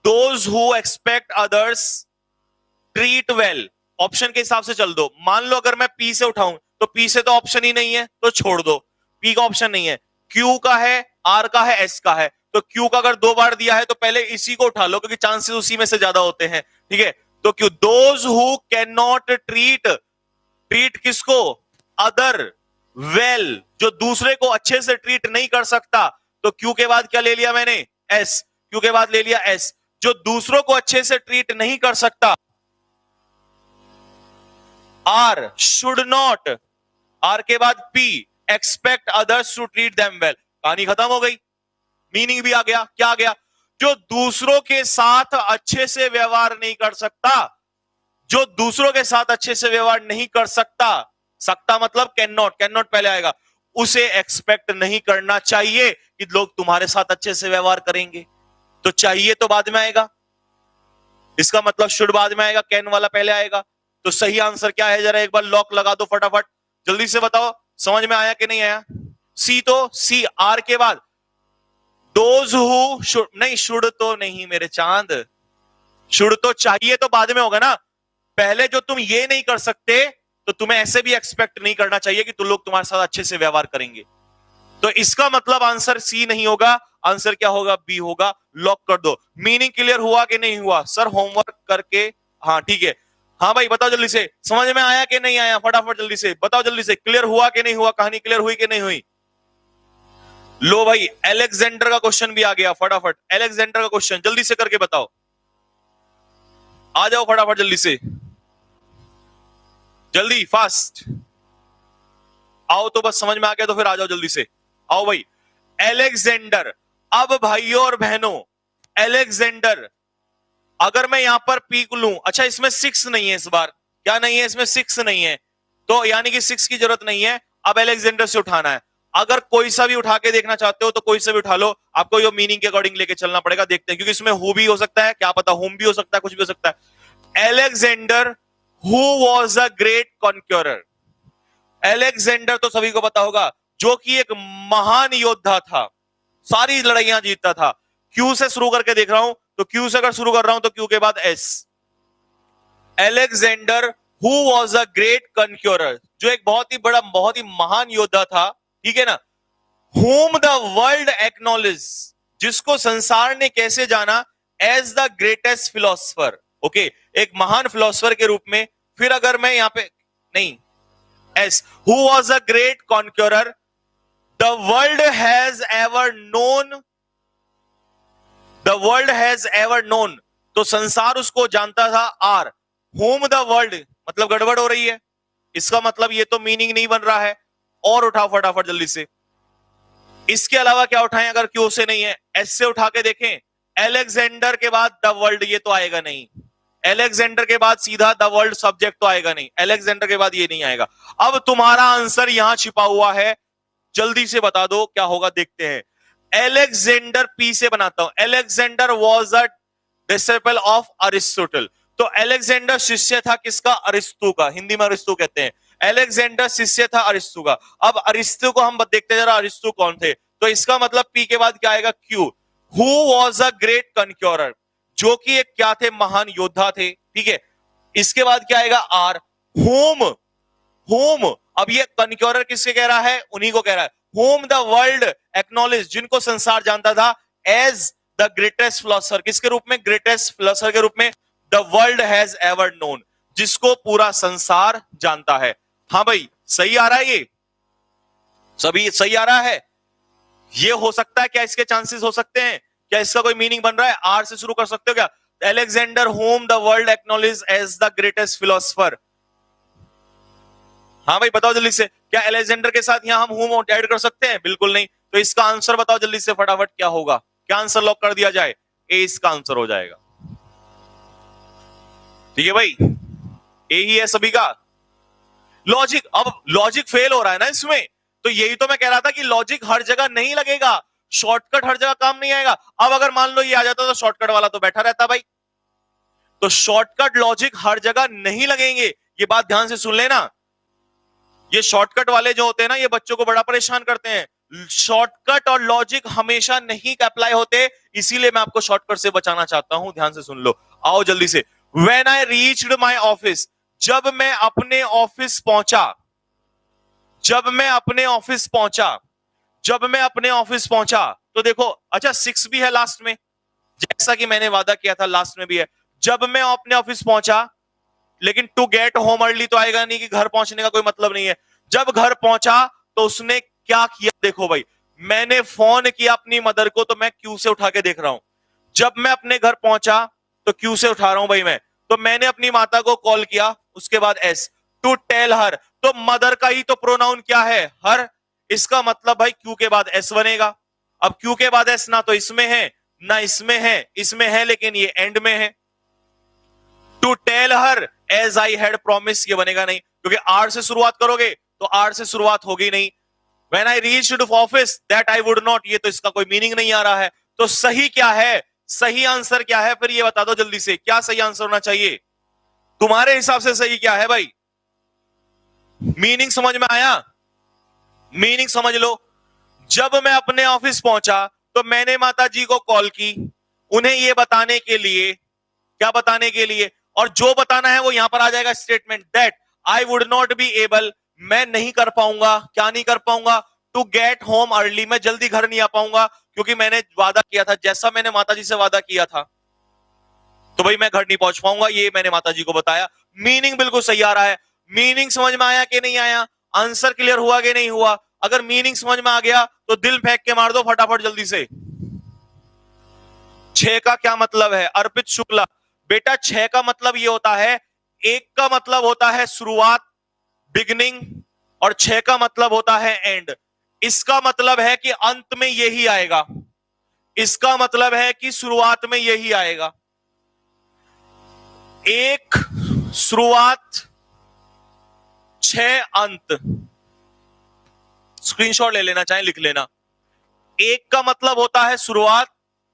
those who expect others treat well, option के हिसाब से चल दो। मान लो अगर मैं पी से उठाऊं तो पी से तो ऑप्शन ही नहीं है, तो छोड़ दो, पी का ऑप्शन नहीं है। क्यू का है, आर का है, एस का है। तो क्यू का अगर 2 बार दिया है तो पहले इसी को उठा लो, क्योंकि चांसेस उसी में से ज्यादा होते हैं। ठीक है, तो Q, those who can not treat, treat किसको? अदर वेल, जो दूसरे को अच्छे से ट्रीट नहीं कर सकता, तो क्यू के बाद क्या ले लिया मैंने, एस, क्यू के बाद ले लिया एस, जो दूसरों को अच्छे से ट्रीट नहीं कर सकता, आर, शुड नॉट, आर के बाद P, expect others to treat them well. कहानी खत्म हो गई, मीनिंग भी आ गया। क्या आ गया, जो दूसरों के साथ अच्छे से व्यवहार नहीं कर सकता, जो दूसरों के साथ अच्छे से व्यवहार नहीं कर सकता, सकता मतलब कैन नॉट, कैन नॉट पहले आएगा, उसे एक्सपेक्ट नहीं करना चाहिए कि लोग तुम्हारे साथ अच्छे से व्यवहार करेंगे। तो चाहिए तो बाद में आएगा, इसका मतलब शुड बाद में आएगा, कैन वाला पहले आएगा। तो सही आंसर क्या है, जरा एक बार लॉक लगा दो फटाफट, जल्दी से बताओ, समझ में आया कि नहीं आया। सी, तो सी, आर के बाद दोज हु शुड, नहीं शुड तो नहीं मेरे चांद, शुड तो चाहिए तो बाद में होगा ना, पहले जो तुम ये नहीं कर सकते तो तुम्हें ऐसे भी एक्सपेक्ट नहीं करना चाहिए कि तुम लोग तुम्हारे साथ अच्छे से व्यवहार करेंगे। तो इसका मतलब आंसर सी नहीं होगा, आंसर क्या होगा, बी होगा। लॉक कर दो। मीनिंग क्लियर हुआ कि नहीं हुआ सर, होमवर्क करके, हाँ ठीक है, हाँ भाई बताओ जल्दी से, समझ में आया कि नहीं आया, फटाफट जल्दी से बताओ, जल्दी से, क्लियर हुआ कि नहीं हुआ, कहानी क्लियर हुई कि नहीं हुई। लो भाई, अलेक्जेंडर का क्वेश्चन भी आ गया, फटाफट अलेक्जेंडर का क्वेश्चन जल्दी से करके बताओ, आ जाओ फटाफट जल्दी से, जल्दी फास्ट आओ, तो बस समझ में आ गया तो फिर आ जाओ जल्दी से, आओ भाई। अलेक्जेंडर, अब भाइयों और बहनों, अलेक्जेंडर, अगर मैं यहां पर पीक लूं, अच्छा इसमें 6 नहीं है इस बार, क्या नहीं है इसमें, 6 नहीं है, तो यानी कि 6 की जरूरत नहीं है, अब अलेक्जेंडर से उठाना है। अगर कोई सा भी उठा के देखना चाहते हो तो कोई सा भी उठा लो, आपको ये मीनिंग के अकॉर्डिंग लेके चलना पड़ेगा, देखते हैं, क्योंकि इसमें हु भी हो सकता है, क्या पता हुम भी हो सकता है, कुछ भी हो सकता है। Alexander who was a great conqueror, Alexander तो सभी को पता होगा, जो कि एक महान योद्धा था, सारी लड़ाइयां जीतता था। क्यू से शुरू करके देख रहा हूं, तो क्यू से अगर शुरू कर रहा हूं तो क्यू के बाद S, Alexander who was a great conqueror, जो एक बहुत ही बड़ा, बहुत ही महान योद्धा था, ठीक है ना। whom द वर्ल्ड एक्नॉलेज, जिसको संसार ने कैसे जाना, as the greatest philosopher, okay, एक महान फिलोसफर के रूप में। फिर अगर मैं यहां पे, नहीं, S, who was a great conqueror the world has ever known, the world has ever known, तो संसार उसको जानता था। आर, होम द वर्ल्ड, मतलब गड़बड़ हो रही है, इसका मतलब ये तो मीनिंग नहीं बन रहा है, और उठाओ फटाफट जल्दी से। इसके अलावा क्या उठाएं, अगर क्यू से नहीं है, एस से उठा के देखें। अलेक्जेंडर के बाद द वर्ल्ड, ये तो आएगा नहीं, अलेक्जेंडर के बाद सीधा द वर्ल्ड सब्जेक्ट तो आएगा नहीं, अलेक्जेंडर के बाद ये नहीं आएगा। अब तुम्हारा आंसर यहां छिपा हुआ है, जल्दी से बता दो क्या होगा, देखते हैं। अलेक्जेंडर, पी से बनाता हूं, Alexander was a disciple of Aristotle, तो अलेक्जेंडर शिष्य था किसका, अरिस्तु का, हिंदी में अरिस्तु कहते हैं। अलेक्जेंडर शिष्य था अरिस्तु का। अब अरिस्तु को हम देखते जरा, अरिस्तु कौन थे, तो इसका मतलब पी के बाद क्या आएगा, Q, who was a great conqueror, जो कि एक क्या थे, महान योद्धा थे, ठीक है। इसके बाद क्या आएगा, आर, होम, होम, अब ये कॉन्क्योरर किसके कह रहा है, उन्हीं को कह रहा है, होम द वर्ल्ड एक्नॉलेज, जिनको संसार जानता था, एज द ग्रेटेस्ट फिलोसफर, किसके रूप में, ग्रेटेस्ट फिलोसफर के रूप में, the world has ever known, जिसको पूरा संसार जानता है। हाँ भाई सही आ रहा है, ये सभी सही आ रहा है। ये हो सकता है क्या, इसके चांसेस हो सकते हैं क्या, इसका कोई मीनिंग बन रहा है, आर से शुरू कर सकते हो क्या, Alexander whom the world acknowledge as the greatest philosopher. हाँ भाई बताओ जल्दी से, क्या अलेक्जेंडर के साथ यहां हम होम ऐड कर सकते हैं, बिल्कुल नहीं। तो इसका आंसर बताओ जल्दी से फटाफट, क्या होगा, क्या आंसर लॉक कर दिया जाए, ए इसका आंसर हो जाएगा, ठीक है भाई, ए ही है सभी का लॉजिक। अब लॉजिक फेल हो रहा है ना इसमें, तो यही तो मैं कह रहा था कि लॉजिक हर जगह नहीं लगेगा, शॉर्टकट हर जगह काम नहीं आएगा। अब अगर मान लो ये आ जाता तो शॉर्टकट वाला तो बैठा रहता भाई, तो शॉर्टकट लॉजिक हर जगह नहीं लगेंगे, ये बात ध्यान से सुन लेना। ये शॉर्टकट वाले जो होते हैं ना, ये बच्चों को बड़ा परेशान करते हैं। शॉर्टकट और लॉजिक हमेशा नहीं अप्लाई होते, इसीलिए मैं आपको शॉर्टकट से बचाना चाहता हूं, ध्यान से सुन लो, आओ जल्दी से। When I reached my office, जब मैं अपने ऑफिस पहुंचा, जब मैं अपने ऑफिस पहुंचा, जब मैं अपने ऑफिस पहुंचा, तो देखो अच्छा 6 भी है लास्ट में, जैसा कि मैंने वादा किया था लास्ट में भी है। जब मैं अपने ऑफिस पहुंचा, लेकिन टू गेट होम अर्ली तो आएगा नहीं, कि घर पहुंचने का कोई मतलब नहीं है। जब घर पहुंचा तो उसने क्या किया देखो भाई, मैंने फोन किया अपनी मदर को तो मैं क्यू से उठा के देख रहा हूं। जब मैं अपने घर पहुंचा तो क्यू से उठा रहा हूं भाई मैं। तो मैंने अपनी माता को कॉल किया, उसके बाद एस, टू टेल हर। तो मदर का ही तो प्रोनाउन क्या है, हर। इसका मतलब भाई क्यू के बाद एस बनेगा। अब क्यू के बाद एस ना तो इसमें है ना इसमें है, इसमें है लेकिन ये एंड में है। To tell her as I had promise, ये बनेगा नहीं क्योंकि आर से शुरुआत करोगे तो आर से शुरुआत होगी नहीं। When I reached office that I would not, ये तो इसका कोई मीनिंग नहीं आ रहा है। तो सही क्या है, सही आंसर क्या है, फिर ये बता दो जल्दी से, क्या सही आंसर होना चाहिए तुम्हारे हिसाब से? सही क्या है भाई? मीनिंग समझ में आया? मीनिंग समझ लो। जब मैं अपने ऑफिस पहुंचा तो मैंने माता जी को कॉल की, उन्हें यह बताने के लिए, क्या बताने के लिए, और जो बताना है वो यहां पर आ जाएगा statement, that I would not be able, मैं नहीं कर पाऊंगा, क्या नहीं कर पाऊंगा, टू गेट होम अर्ली, मैं जल्दी घर नहीं आ पाऊंगा क्योंकि मैंने वादा किया था, जैसा मैंने माता जी से वादा किया था तो भाई मैं घर नहीं पहुंच पाऊंगा, ये मैंने माता जी को बताया। मीनिंग बिल्कुल सही आ रहा है। मीनिंग समझ में आया कि नहीं आया? आंसर क्लियर हुआ कि नहीं हुआ? अगर मीनिंग समझ में आ गया तो दिल फेंक के मार दो फटाफट जल्दी से। 6 का क्या मतलब है अर्पित शुक्ला? बेटा 6 का मतलब ये होता है, एक का मतलब होता है शुरुआत, बिगनिंग, और 6 का मतलब होता है एंड। इसका मतलब है कि अंत में यही आएगा, इसका मतलब है कि शुरुआत में यही आएगा। एक शुरुआत, 6 अंत। स्क्रीनशॉट ले लेना, चाहे लिख लेना। एक का मतलब होता है शुरुआत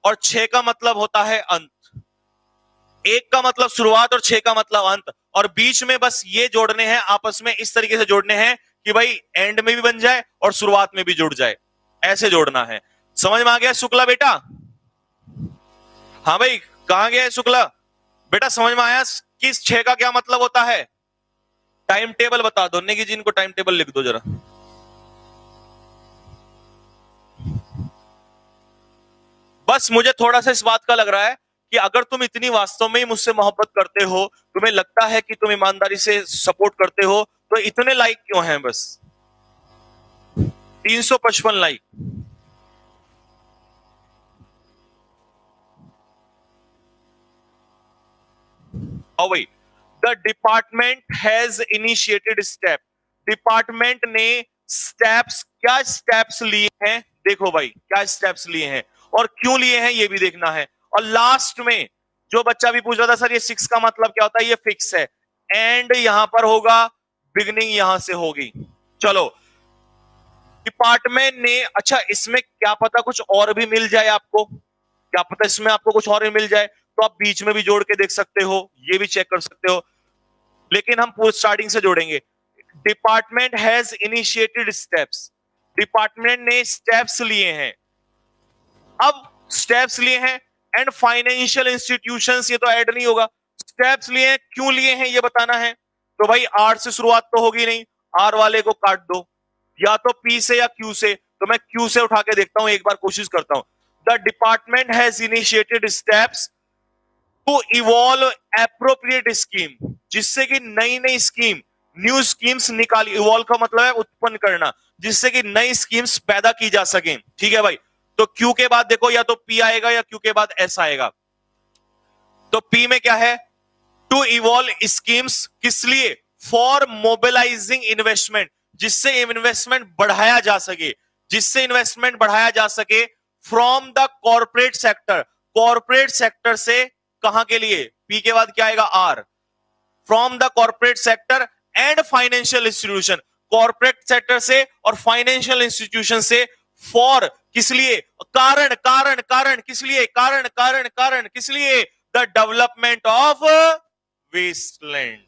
और 6 का मतलब होता है अंत। एक का मतलब शुरुआत और 6 का मतलब अंत, और बीच में बस ये जोड़ने हैं, आपस में इस तरीके से जोड़ने हैं कि भाई एंड में भी बन जाए और शुरुआत में भी जुड़ जाए, ऐसे जोड़ना है। समझ में आ गया शुक्ला बेटा? हाँ भाई, कहां गया है शुक्ला बेटा? समझ में आया कि 6 का क्या मतलब होता है? टाइम टेबल बता दो, नेगी जी इनको टाइम टेबल लिख दो जरा। बस मुझे थोड़ा सा इस बात का लग रहा है कि अगर तुम इतनी वास्तव में ही मुझसे मोहब्बत करते हो, तुम्हें लगता है कि तुम ईमानदारी से सपोर्ट करते हो, तो इतने लाइक क्यों हैं? बस 355 लाइक। और भाई, the department has initiated step, department ने स्टेप्स, क्या स्टेप्स लिए हैं देखो भाई, क्या स्टेप्स लिए हैं और क्यों लिए हैं ये भी देखना है। और लास्ट में जो बच्चा भी पूछ रहा था सर ये 6 का मतलब क्या होता है, ये फिक्स है, एंड यहां पर होगा, बिगनिंग यहां से होगी। चलो, डिपार्टमेंट ने, अच्छा इसमें क्या पता कुछ और भी मिल जाए आपको, क्या पता इसमें आपको कुछ और भी मिल जाए, तो आप बीच में भी जोड़ के देख सकते हो, ये भी चेक कर सकते हो, लेकिन हम पूरी स्टार्टिंग से जोड़ेंगे। Department has initiated steps, department ने स्टेप्स लिए हैं। अब स्टेप्स लिए हैं, एंड फाइनेंशियल इंस्टीट्यूशंस, ये तो ऐड नहीं होगा, स्टेप्स लिए हैं, क्यों लिए हैं ये बताना है। तो भाई आर से शुरुआत तो होगी नहीं, आर वाले को काट दो, या तो पी से या क्यू से, तो मैं क्यू से उठा के देखता हूं, एक बार कोशिश करता हूं। The department has initiated steps to evolve appropriate scheme, जिससे कि नई नई स्कीम, न्यू स्कीम्स निकाली, इवॉल्व का मतलब है उत्पन्न करना, जिससे कि नई स्कीम्स पैदा की जा सके। ठीक है भाई, तो क्यू के बाद देखो या तो पी आएगा या क्यू के बाद एस आएगा। तो पी में क्या है, टू इवॉल्व स्कीम्स, किस लिए, फॉर मोबिलाइजिंग इन्वेस्टमेंट, जिससे इन्वेस्टमेंट बढ़ाया जा सके, जिससे इन्वेस्टमेंट बढ़ाया जा सके, from the corporate sector, corporate sector से, कहां के लिए, पी के बाद क्या आएगा, R, from the corporate sector and financial institution, corporate sector से और फाइनेंशियल इंस्टीट्यूशन से, फॉर किस लिए, कारण कारण कारण किस लिए, कारण कारण कारण किस लिए, द डेवलपमेंट ऑफ वेस्टलैंड।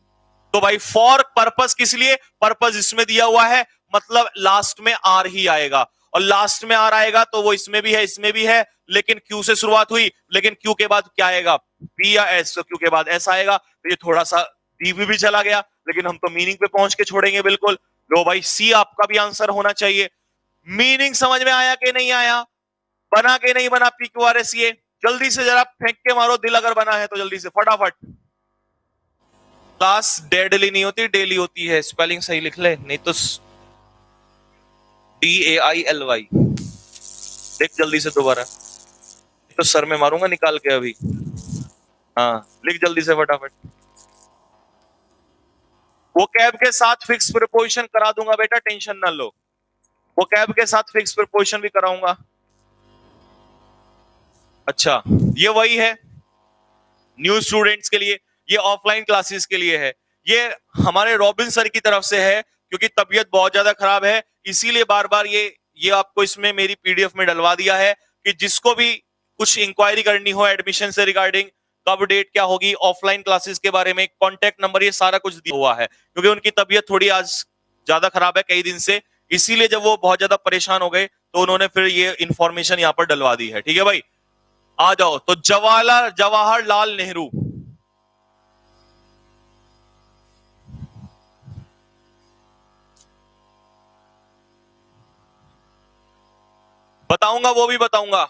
तो भाई फॉर पर्पस किस लिए, पर्पस इसमें दिया हुआ है, मतलब लास्ट में आर ही आएगा, और लास्ट में आर आएगा तो वो इसमें भी है इसमें भी है, लेकिन क्यू से शुरुआत हुई, लेकिन क्यू के बाद क्या आएगा, पी या एस, तो क्यू के बाद एस आएगा, तो ये थोड़ा सा डीप भी चला गया, लेकिन हम तो मीनिंग पे पहुंच के छोड़ेंगे बिल्कुल। लो भाई, सी आपका भी आंसर होना चाहिए। मीनिंग समझ में आया कि नहीं आया, बना के नहीं बना पी क्यू आर एस, ये जल्दी से जरा फेंक के मारो, दिल अगर बना है तो जल्दी से फटाफट। क्लास डेडली नहीं होती, डेली होती है, स्पेलिंग सही लिख ले, नहीं तो DAILY, देख जल्दी से दोबारा, तो सर में मारूंगा निकाल के अभी। हाँ लिख जल्दी से फटाफट। वो कैब के साथ फिक्स प्रीपोजिशन करा दूंगा बेटा, टेंशन ना लो, वो कैब के साथ फिक्स प्रीपोजिशन भी कराऊंगा। अच्छा ये वही है न्यू स्टूडेंट्स के लिए, ये ऑफलाइन क्लासेस के लिए है, ये हमारे रॉबिन सर की तरफ से है, क्योंकि तबीयत बहुत ज्यादा खराब है, इसीलिए बार बार ये आपको इसमें मेरी पीडीएफ में डलवा दिया है कि जिसको भी कुछ इंक्वायरी करनी हो एडमिशन से रिगार्डिंग, कब डेट क्या होगी, ऑफलाइन क्लासेस के बारे में, कॉन्टेक्ट नंबर, ये सारा कुछ दिया हुआ है, क्योंकि उनकी तबीयत थोड़ी आज ज्यादा खराब है कई दिन से, इसीलिए जब वो बहुत ज्यादा परेशान हो गए तो उन्होंने फिर ये इंफॉर्मेशन यहाँ पर डलवा दी है। ठीक है भाई, आ जाओ। तो जवाहरलाल नेहरू, बताऊंगा, वो भी बताऊंगा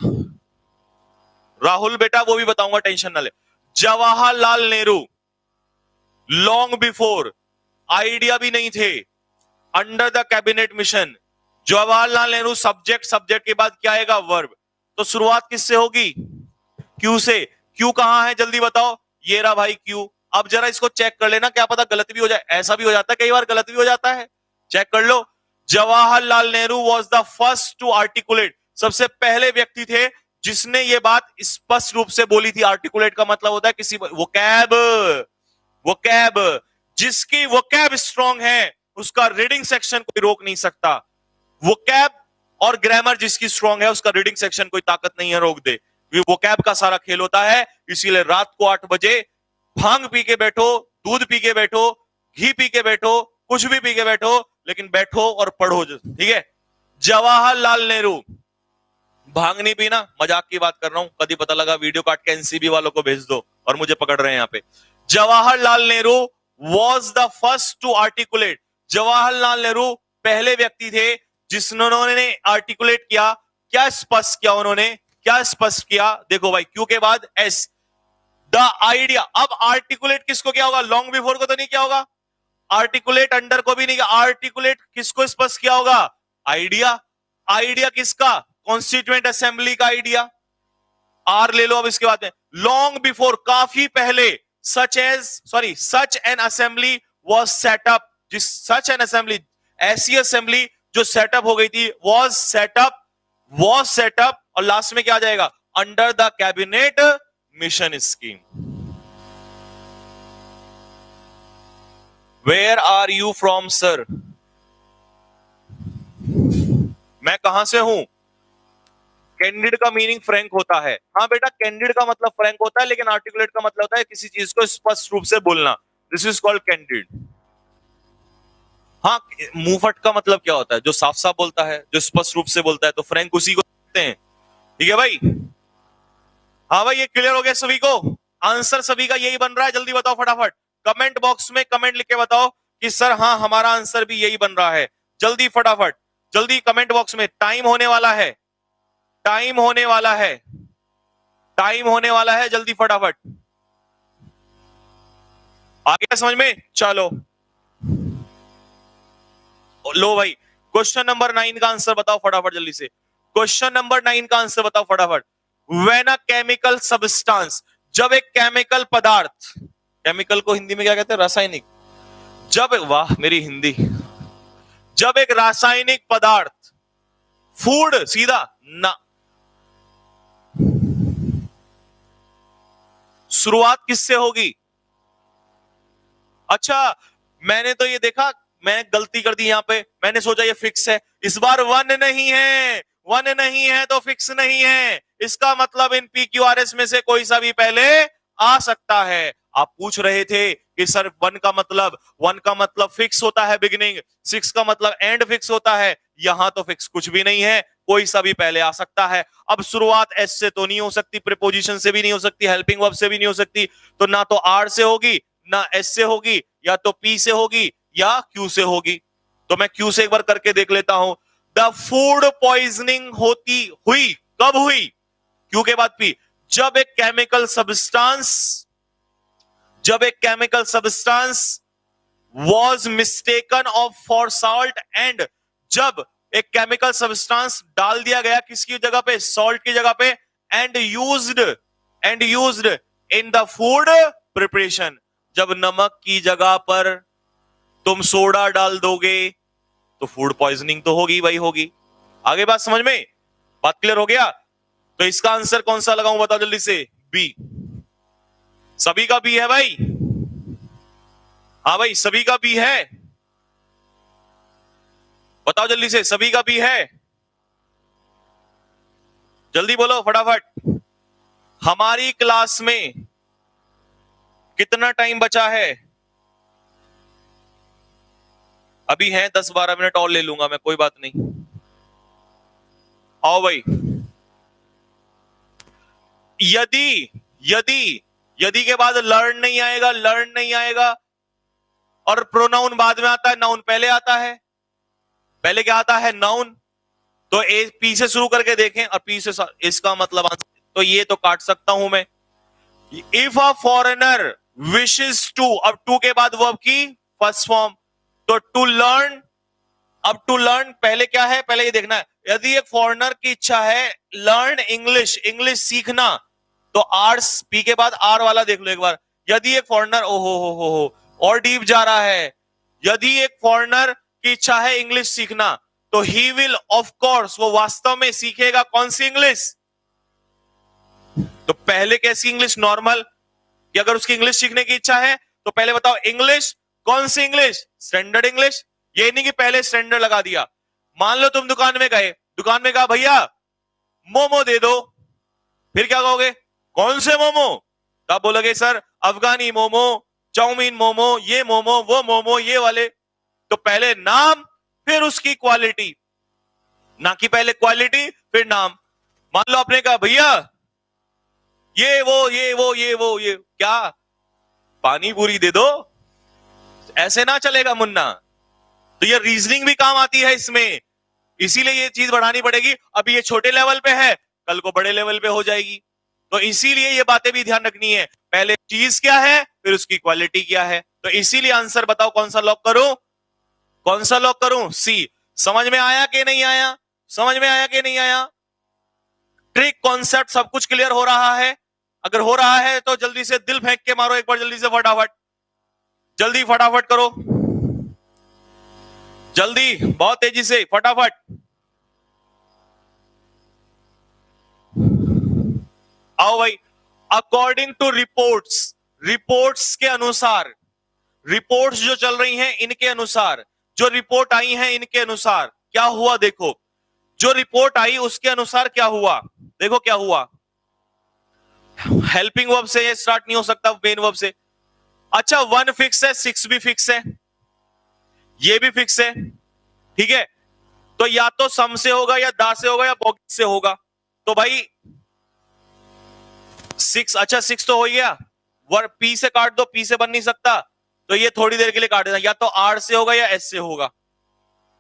राहुल बेटा, वो भी बताऊंगा, टेंशन ना ले। Jawaharlal Nehru long before, idea भी नहीं थे, under the Cabinet mission, Jawaharlal Nehru subject, subject के बाद क्या आएगा, वर्ब, तो शुरुआत किससे होगी, क्यू से। क्यू कहां है जल्दी बताओ, ये रहा भाई क्यू। अब जरा इसको चेक कर लेना, क्या पता गलत भी हो जाए, ऐसा भी हो जाता है कई बार, गलत भी हो जाता है, चेक कर लो। Jawaharlal Nehru was the first to articulate, सबसे पहले व्यक्ति थे जिसने ये बात स्पष्ट रूप से बोली थी। आर्टिकुलेट का मतलब होता है किसी वो कैब, जिसकी वो कैब स्ट्रांग है उसका रीडिंग सेक्शन कोई रोक नहीं सकता, वो कैब और ग्रामर जिसकी स्ट्रांग है उसका रीडिंग सेक्शन कोई ताकत नहीं है रोक दे। वो कैब का सारा खेल होता है, इसीलिए रात को 8 बजे भांग पी के बैठो, दूध पी के बैठो, घी पी के बैठो, कुछ भी पी के बैठो, लेकिन बैठो और पढ़ो, ठीक है। जवाहरलाल नेहरू, भांग नहीं पीना, मजाक की बात कर रहा हूं, कभी पता लगा वीडियो काट के एनसीबी वालों को भेज दो और मुझे पकड़ रहे हैं यहाँ पे। Jawaharlal Nehru was the first to articulate, Jawaharlal Nehru पहले व्यक्ति थे जिन्होंने आर्टिकुलेट किया, क्या स्पष्ट किया उन्होंने, क्या स्पष्ट किया, देखो भाई क्यू के बाद एस, द आइडिया। अब आर्टिकुलेट किसको क्या होगा, लॉन्ग बिफोर को तो नहीं क्या होगा, आर्टिकुलेट अंडर को भी नहीं, आर्टिकुलेट किसको स्पष्ट किया होगा, आइडिया। आइडिया किसका, कॉन्स्टिट्यूएंट असेंबली का आइडिया, आर ले लो। अब इसके बाद में लॉन्ग बिफोर, काफी पहले, such an assembly was setup, जिस सच एन असेंबली, ऐसी असेंबली जो सेटअप हो गई थी, वॉज सेटअप, और लास्ट में क्या आ जाएगा, under the Cabinet Mission scheme. Where are you from sir, मैं कहां से हूं। कैंडिड का मीनिंग फ्रैंक होता है, हाँ बेटा कैंडिड का मतलब फ्रैंक होता है, लेकिन आर्टिकुलेट का मतलब होता है किसी चीज को स्पष्ट रूप से बोलना, दिस इज कॉल्ड कैंडिड। हाँ मुंहफट का मतलब क्या होता है, जो साफ साफ बोलता है, जो स्पष्ट रूप से बोलता है, तो फ्रैंक उसी को कहते हैं। ठीक है भाई, हाँ भाई ये क्लियर हो गया सभी को, आंसर सभी का यही बन रहा है, जल्दी बताओ फटाफट, कमेंट बॉक्स में कमेंट लिख के बताओ कि सर हाँ हमारा आंसर भी यही बन रहा है, जल्दी फटाफट, जल्दी कमेंट बॉक्स में, टाइम होने वाला है, टाइम होने वाला है, टाइम होने वाला है, जल्दी फटाफट, आ गया समझ में, चलो लो भाई। क्वेश्चन नंबर 9 का आंसर बताओ फटाफट जल्दी से, क्वेश्चन नंबर 9 का आंसर बताओ फटाफट। व्हेन अ केमिकल सब्सटेंस, जब एक केमिकल पदार्थ, केमिकल को हिंदी में क्या कहते हैं, रासायनिक, जब, वाह मेरी हिंदी, जब एक रासायनिक पदार्थ, फूड सीधा ना, शुरुआत किससे होगी, अच्छा मैंने तो ये देखा, मैंने गलती कर दी यहां पे, मैंने सोचा ये फिक्स है, इस बार वन नहीं है, वन नहीं है तो फिक्स नहीं है, इसका मतलब इन PQRS में से कोई सा भी पहले आ सकता है। आप पूछ रहे थे कि सर वन का मतलब फिक्स होता है बिगिनिंग, 6 का मतलब एंड फिक्स होता है, यहां तो फिक्स कुछ भी नहीं है, कोई सा भी पहले आ सकता है। अब शुरुआत एस से तो नहीं हो सकती, प्रीपोजिशन से भी नहीं हो सकती, हेल्पिंग वर्ब से भी नहीं हो सकती, तो ना तो आर से होगी ना एस से होगी, या तो पी से होगी या क्यू से होगी। तो मैं क्यू से एक बार करके देख लेता हूं। द फूड पॉइजनिंग हुई कब हुई, क्यू के बाद पी, जब एक chemical substance was mistaken of for salt, and जब एक केमिकल सब्सटेंस डाल दिया गया किसकी जगह पे, सॉल्ट की जगह पे, and used in the food preparation. जब नमक की जगह पर तुम सोडा डाल दोगे तो फूड पॉइजनिंग तो होगी भाई, होगी। आगे बात समझ में, बात क्लियर हो गया? तो इसका आंसर कौन सा लगाऊं बताओ जल्दी से, बी। सभी का बी है भाई? हाँ भाई सभी का बी है, बताओ जल्दी से, सभी का बी है? जल्दी बोलो फटाफट। हमारी क्लास में कितना टाइम बचा है? अभी है 10-12 मिनट और ले लूंगा मैं, कोई बात नहीं। आओ भाई। यदि यदि यदि के बाद लर्न नहीं आएगा, लर्न नहीं आएगा, और प्रोनाउन बाद में आता है, नाउन पहले आता है। पहले क्या आता है? नाउन। तो ए पी से शुरू करके देखें, और पी से इसका मतलब तो ये तो काट सकता हूं मैं। If a foreigner wishes to, अब टू के बाद वर्ब की फर्स्ट फॉर्म, तो टू लर्न। अब टू लर्न पहले क्या है, पहले ये देखना है। यदि एक फॉरेनर की इच्छा है लर्न इंग्लिश, इंग्लिश सीखना, तो आर्स पी के बाद आर वाला देख लो एक बार। यदि एक फॉरेनर, ओहो हो और डीप जा रहा है। यदि एक फॉरेनर की इच्छा है इंग्लिश सीखना, तो ही विल ऑफ कोर्स, वो वास्तव में सीखेगा कौन सी इंग्लिश? तो पहले कैसी इंग्लिश? नॉर्मल। कि अगर उसकी इंग्लिश सीखने की इच्छा है तो पहले बताओ इंग्लिश, कौन सी इंग्लिश? Standard English. ये नहीं कि पहले स्टैंडर्ड लगा दिया। मान लो तुम दुकान में गए, दुकान में कहा भैया मोमो दे दो, फिर क्या कहोगे? कौन से मोमो? तो आप बोलोगे सर अफगानी मोमो, चाउमीन मोमो, ये मोमो, वो मोमो, ये वाले। तो पहले नाम फिर उसकी क्वालिटी, ना कि पहले क्वालिटी फिर नाम। मान लो आपने कहा भैया ये वो ये वो ये वो ये क्या, पानी पूरी दे दो, ऐसे ना चलेगा मुन्ना। तो ये रीजनिंग भी काम आती है इसमें, इसीलिए ये चीज बढ़ानी पड़ेगी। अभी ये छोटे लेवल पे है, कल को बड़े लेवल पे हो जाएगी। तो इसीलिए ये बातें भी ध्यान रखनी है, पहले चीज क्या है फिर उसकी क्वालिटी क्या है। तो इसीलिए आंसर बताओ कौन सा लॉक करूं, कौन सा लॉक करूं? सी। समझ में आया कि नहीं आया? समझ में आया कि नहीं आया? ट्रिक कॉन्सेप्ट सब कुछ क्लियर हो रहा है? अगर हो रहा है तो जल्दी से दिल फेंक के मारो एक बार, जल्दी से फटाफट, जल्दी फटाफट करो, जल्दी, बहुत तेजी से, फटाफट। आओ भाई। अकॉर्डिंग टू रिपोर्ट्स, रिपोर्ट्स के अनुसार, रिपोर्ट्स जो चल रही हैं इनके अनुसार, जो रिपोर्ट आई है इनके अनुसार क्या हुआ, देखो जो रिपोर्ट आई उसके अनुसार क्या हुआ, देखो क्या हुआ। हेल्पिंग वर्ब से ये स्टार्ट नहीं हो सकता, मेन वर्ब से। अच्छा 1 फिक्स है, 6 भी फिक्स है, ये भी फिक्स है, ठीक है। तो या तो सम से होगा या दा से होगा या बॉक्स से होगा। तो भाई 6, अच्छा 6 तो हो गया, वर्ब पी से काट दो, पी से बन नहीं सकता, तो ये थोड़ी देर के लिए काट देना, या तो आर से होगा या एस से होगा।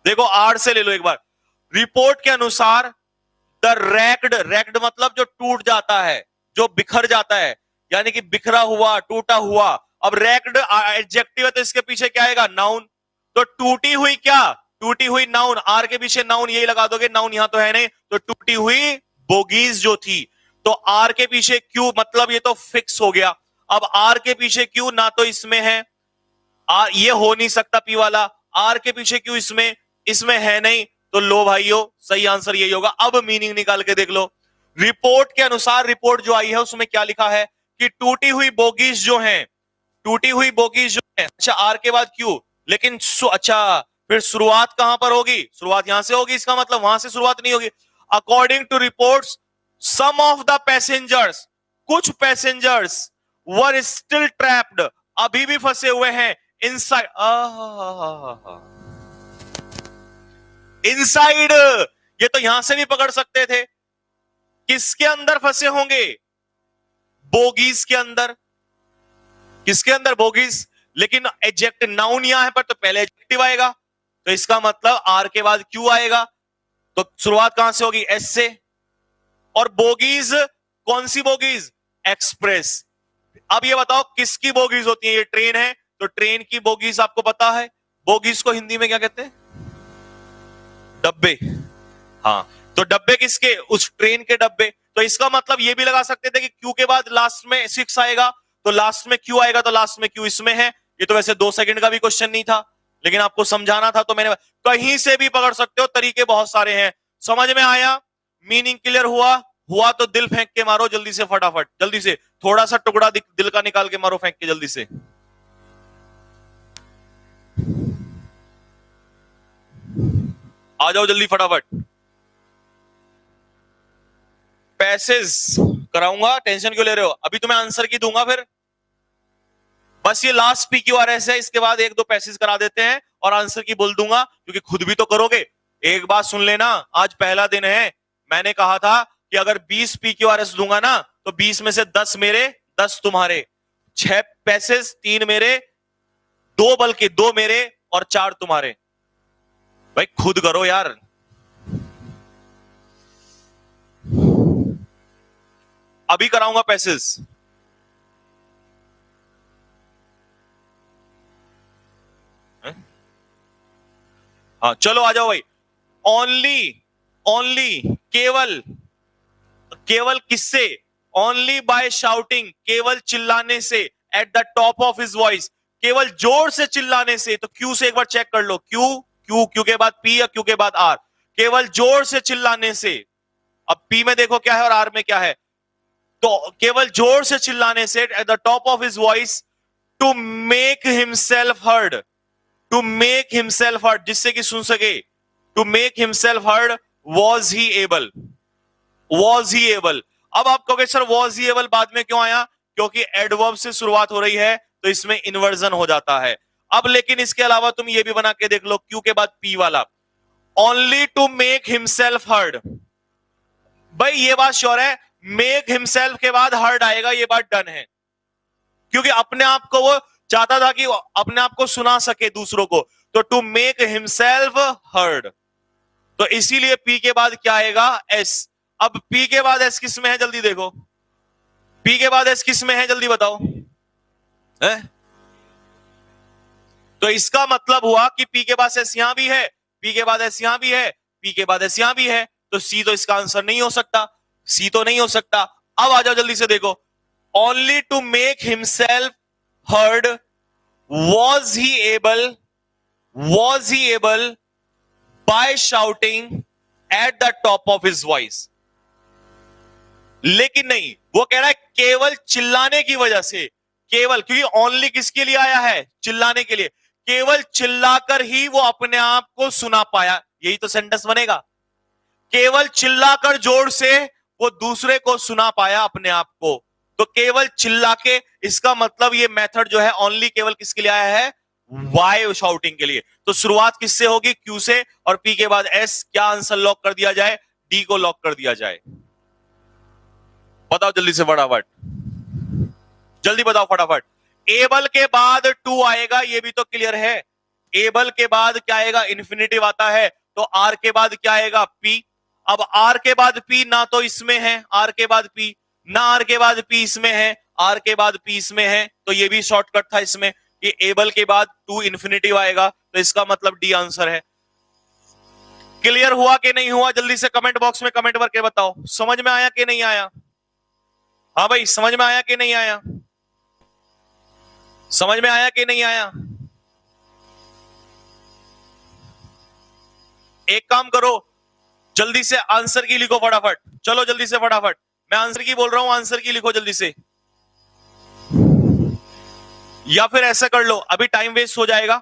देखो आर से ले लो एक बार। रिपोर्ट के अनुसार द रैक्ड, रैक्ड मतलब जो टूट जाता है, जो बिखर जाता है, यानी कि बिखरा हुआ, टूटा हुआ। अब रैक्ड एडजेक्टिव है तो इसके पीछे क्या आएगा? नाउन। तो टूटी हुई क्या? टूटी हुई नाउन, आर के पीछे नाउन, यही लगा दोगे, नाउन यहां तो है नहीं, तो टूटी हुई बोगीज जो थी। तो आर के पीछे क्यू, मतलब ये तो फिक्स हो गया। अब आर के पीछे क्यू ना तो इसमें है, आर ये हो नहीं सकता पी वाला, आर के पीछे क्यू इसमें, इसमें है नहीं, तो लो भाइयों सही आंसर यही होगा। अब मीनिंग निकाल के देख लो। रिपोर्ट के अनुसार, रिपोर्ट जो आई है उसमें क्या लिखा है कि टूटी हुई बोगीज जो हैं, टूटी हुई बोगीज जो है, अच्छा आर के बाद क्यू, लेकिन अच्छा फिर शुरुआत कहां पर होगी? शुरुआत यहां से होगी, इसका मतलब वहां से शुरुआत नहीं होगी। According to reports some of the passengers, कुछ पैसेंजर्स वर स्टिल ट्रैप्ड, अभी भी फंसे हुए हैं, इनसाइड, इनसाइड, ये तो यहां से भी पकड़ सकते थे। किसके अंदर फंसे होंगे? बोगीज के अंदर। किसके अंदर? बोगीज। लेकिन एडजेक्टिव नाउन यहां है पर, तो पहले एडजेक्टिव आएगा, तो इसका मतलब आर के बाद क्यू आएगा, तो शुरुआत कहां से होगी? एस से। और बोगीज कौन सी बोगीज? एक्सप्रेस। अब ये बताओ किसकी बोगीज होती है? ये ट्रेन है तो ट्रेन की बोगीज आपको पता है, बोगीज को हिंदी में क्या कहते हैं? डब्बे, हाँ, तो डब्बे किसके? उस ट्रेन के डब्बे। तो इसका मतलब ये भी लगा सकते थे कि क्यू के बाद लास्ट में 6 आएगा, तो लास्ट में क्यू आएगा, तो लास्ट में क्यू इसमें है। ये तो वैसे 2 सेकंड का भी क्वेश्चन नहीं था, लेकिन आपको समझाना था, तो मैंने कहीं से भी पकड़ सकते हो, तरीके बहुत सारे हैं। समझ में आया? मीनिंग क्लियर हुआ? हुआ तो दिल फेंक के मारो जल्दी से, फटाफट, जल्दी से, थोड़ा सा टुकड़ा दिल का निकाल के मारो, फेंक के जल्दी से। आ जाओ जल्दी फटाफट। पैसेज कराऊंगा, टेंशन क्यों ले रहे हो? अभी तुम्हें आंसर की दूंगा फिर। बस ये लास्ट PQRS है, इसके बाद 1-2 पैसेज करा देते हैं और आंसर की बोल दूंगा, क्योंकि खुद भी तो करोगे। एक बात सुन लेना, आज पहला दिन है। मैंने कहा था कि अगर 20 PQRS दूंगा ना, तो 20 में से 10 मेरे, 10 तुम्हारे। 6 पैसेज, 3 मेरे, 2 बल्कि 2 मेरे और 4 तुम्हारे। भाई खुद करो यार। अभी कराऊंगा पैसेज। हाँ चलो आ जाओ भाई। ओनली केवल किससे? ओनली बाय शाउटिंग, केवल चिल्लाने से, at the top of his voice, केवल जोर से चिल्लाने से। तो क्यू से एक बार चेक कर लो, क्यू के बाद पी या क्यू के बाद आर, केवल जोर से चिल्लाने से। अब पी में देखो क्या है और आर में क्या है, तो केवल जोर से चिल्लाने से, at the top of his voice, to make himself heard, to make himself heard, जिससे कि सुन सके। To make himself heard, was he able, was he able. अब आप कहोगे सर वॉज ही एबल बाद में क्यों आया? क्योंकि एडवर्ब से शुरुआत हो रही है, तो इसमें इन्वर्जन हो जाता है। अब लेकिन इसके अलावा तुम ये भी बना के देख लो, क्यू के बाद पी वाला, only to make himself heard. भाई ये बात श्योर है, मेक हिमसेल्फ के बाद हर्ड आएगा, ये बात डन है, क्योंकि अपने आप को वो चाहता था कि अपने आप को सुना सके दूसरों को, तो टू मेक हिमसेल्फ हर्ड। तो इसीलिए पी के बाद क्या आएगा? एस। अब पी के बाद एस किस में है? जल्दी देखो, पी के बाद एस किस में है? जल्दी बताओ है? तो इसका मतलब हुआ कि पी के बाद एस यहां भी है, पी के बाद एस यहां भी है, पी के बाद एस यहां भी है, तो सी तो इसका आंसर नहीं हो सकता, सी तो नहीं हो सकता। अब आ जाओ जल्दी से देखो, only to make himself heard, was he able by shouting at the top of his voice। लेकिन नहीं, वो कह रहा है केवल चिल्लाने की वजह से, केवल, क्योंकि ओनली किसके लिए आया है? चिल्लाने के लिए। केवल चिल्लाकर ही वो अपने आप को सुना पाया, यही तो सेंटेंस बनेगा। केवल चिल्लाकर जोर से वो दूसरे को सुना पाया अपने आप को, तो केवल चिल्ला के, इसका मतलब ये मेथड जो है ओनली केवल किसके लिए आया है? वाई शाउटिंग के लिए। तो शुरुआत किससे होगी? क्यू से, और पी के बाद एस। क्या आंसर लॉक कर दिया जाए? डी को लॉक कर दिया जाए। बताओ जल्दी से फटाफट, जल्दी बताओ फटाफट। एबल के बाद टू आएगा, ये भी तो क्लियर है। एबल के बाद क्या आएगा? इन्फिनिटिव आता है, तो आर के बाद क्या आएगा? पी। अब आर के बाद पी ना तो इसमें है, आर के बाद पी ना, आर के बाद पी इसमें है, आर के बाद पी इसमें है, तो ये भी शॉर्टकट था इसमें कि एबल के बाद टू इन्फिनिटिव आएगा, तो इसका मतलब डी आंसर है। क्लियर हुआ कि नहीं हुआ? जल्दी से कमेंट बॉक्स में कमेंट करके बताओ, समझ में आया कि नहीं आया? हाँ भाई, समझ में आया कि नहीं आया? समझ में आया कि नहीं आया? एक काम करो, जल्दी से आंसर की लिखो फटाफट, चलो जल्दी से फटाफट, मैं आंसर की बोल रहा हूं, आंसर की लिखो जल्दी से। या फिर ऐसा कर लो, अभी टाइम वेस्ट हो जाएगा,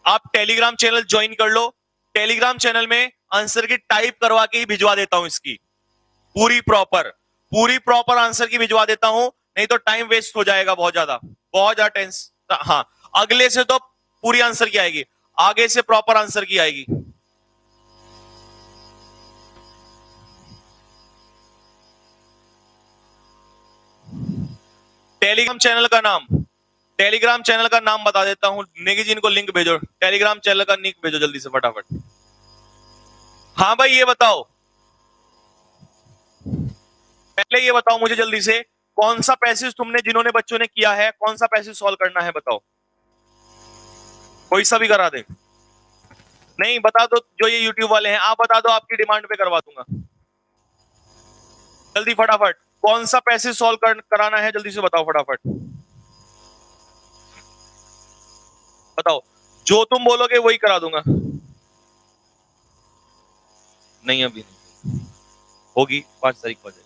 आप टेलीग्राम चैनल ज्वाइन कर लो, टेलीग्राम चैनल में आंसर की टाइप करवा के ही भिजवा देता हूं, इसकी पूरी प्रॉपर आंसर की भिजवा देता हूं, नहीं तो टाइम वेस्ट हो जाएगा बहुत ज्यादा टेंस। हाँ, अगले से तो पूरी आंसर की आएगी, आगे से प्रॉपर आंसर की आएगी। टेलीग्राम चैनल का नाम बता देता हूं, नेगी जी इनको लिंक भेजो, टेलीग्राम चैनल का लिंक भेजो जल्दी से फटाफट। हाँ भाई ये बताओ, पहले ये बताओ मुझे जल्दी से, कौन सा पैसेज तुमने, जिन्होंने बच्चों ने किया है, कौन सा पैसेज सॉल्व करना है बताओ, कोई सा भी करा दे। नहीं बता दो, जो ये यूट्यूब वाले हैं आप बता दो, आपकी डिमांड पे करवा दूंगा। जल्दी फटाफट, कौन सा पैसे सॉल्व कराना है, जल्दी से बताओ फटाफट बताओ। जो तुम बोलोगे वही करा दूंगा। नहीं अभी नहीं होगी, 5 तारीख को आ जाएगी।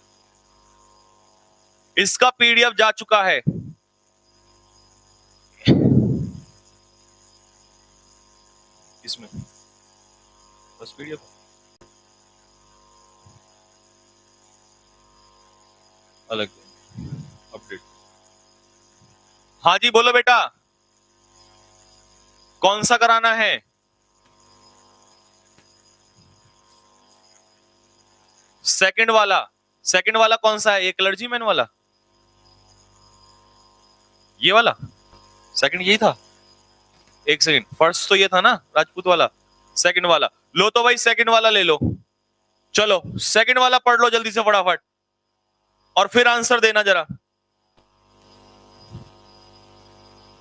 इसका पीडीएफ जा चुका है। इसमें बस पीडीएफ अलग अपडेट। हाँ जी बोलो बेटा, कौन सा कराना है? सेकंड वाला। सेकंड वाला कौन सा है? ये क्लर्जीमैन वाला, ये वाला सेकंड यही था। एक सेकंड, फर्स्ट तो ये था ना राजपूत वाला, सेकंड वाला लो तो भाई, सेकंड वाला ले लो। चलो सेकंड वाला पढ़ लो जल्दी से फटाफट, और फिर आंसर देना जरा।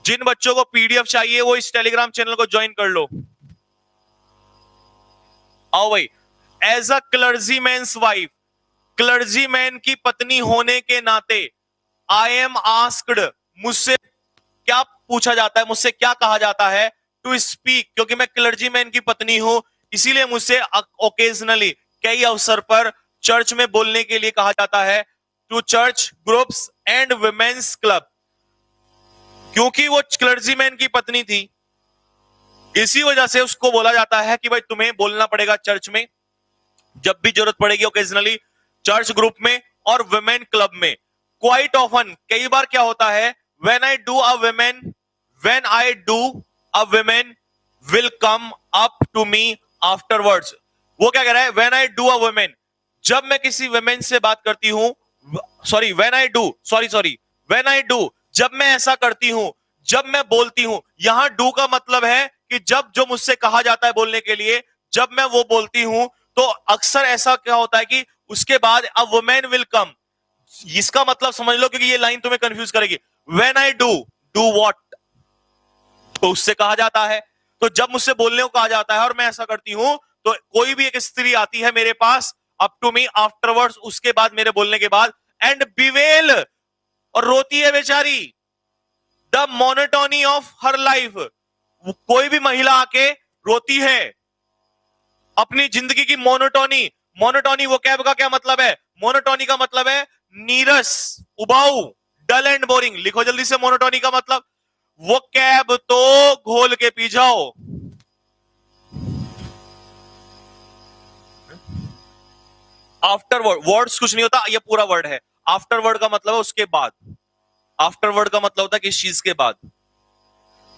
जिन बच्चों को पीडीएफ चाहिए वो इस टेलीग्राम चैनल को ज्वाइन कर लो। आओ भाई। एज अ क्लर्जीमैन्स वाइफ, क्लर्जीमैन की पत्नी होने के नाते आई एम आस्क्ड, मुझसे क्या पूछा जाता है, मुझसे क्या कहा जाता है? टू स्पीक, क्योंकि मैं क्लर्जीमैन की पत्नी हूं, इसीलिए मुझसे ओकेजनली, कई अवसर पर चर्च में बोलने के लिए कहा जाता है। To church groups and women's club, क्योंकि वो क्लर्जीमैन की पत्नी थी, इसी वजह से उसको बोला जाता है कि भाई तुम्हें बोलना पड़ेगा चर्च में, जब भी जरूरत पड़ेगी ओकेजनली, चर्च ग्रुप में और वुमेन क्लब में। क्वाइट ऑफन, कई बार क्या होता है, when I do a women will come up to me afterwards. वो क्या कह रहा है? When I do a women, जब मैं किसी वुमेन से बात करती हूं, सॉरी व्हेन आई डू, जब मैं ऐसा करती हूं, जब मैं बोलती हूं। यहां डू का मतलब है कि जब जो मुझसे कहा जाता है बोलने के लिए, जब मैं वो बोलती हूं, तो अक्सर ऐसा क्या होता है कि उसके बाद अ वुमेन विल कम। इसका मतलब समझ लो, क्योंकि ये लाइन तुम्हें कंफ्यूज करेगी। व्हेन आई डू व्हाट, तो उससे कहा जाता है। तो जब मुझसे बोलने को कहा जाता है और मैं ऐसा करती हूं, तो कोई भी एक स्त्री आती है मेरे पास, अप टू मी आफ्टरवर्ड्स, उसके बाद, मेरे बोलने के बाद, एंड बिवेल, और रोती है बेचारी, the monotony of her life, कोई भी महिला आके रोती है अपनी जिंदगी की मोनोटोनी। मोनोटोनी वो कैब का क्या मतलब है? मोनोटोनी का मतलब है नीरस, उबाऊ, डल एंड बोरिंग। लिखो जल्दी से मोनोटोनी का मतलब। वो कैब तो घोल के पी जाओ। आफ्टर वर्ड, वर्ड्स कुछ नहीं होता, ये पूरा वर्ड है। आफ्टर वर्ड का मतलब है उसके बाद। आफ्टर वर्ड का मतलब होता है किस चीज के बाद।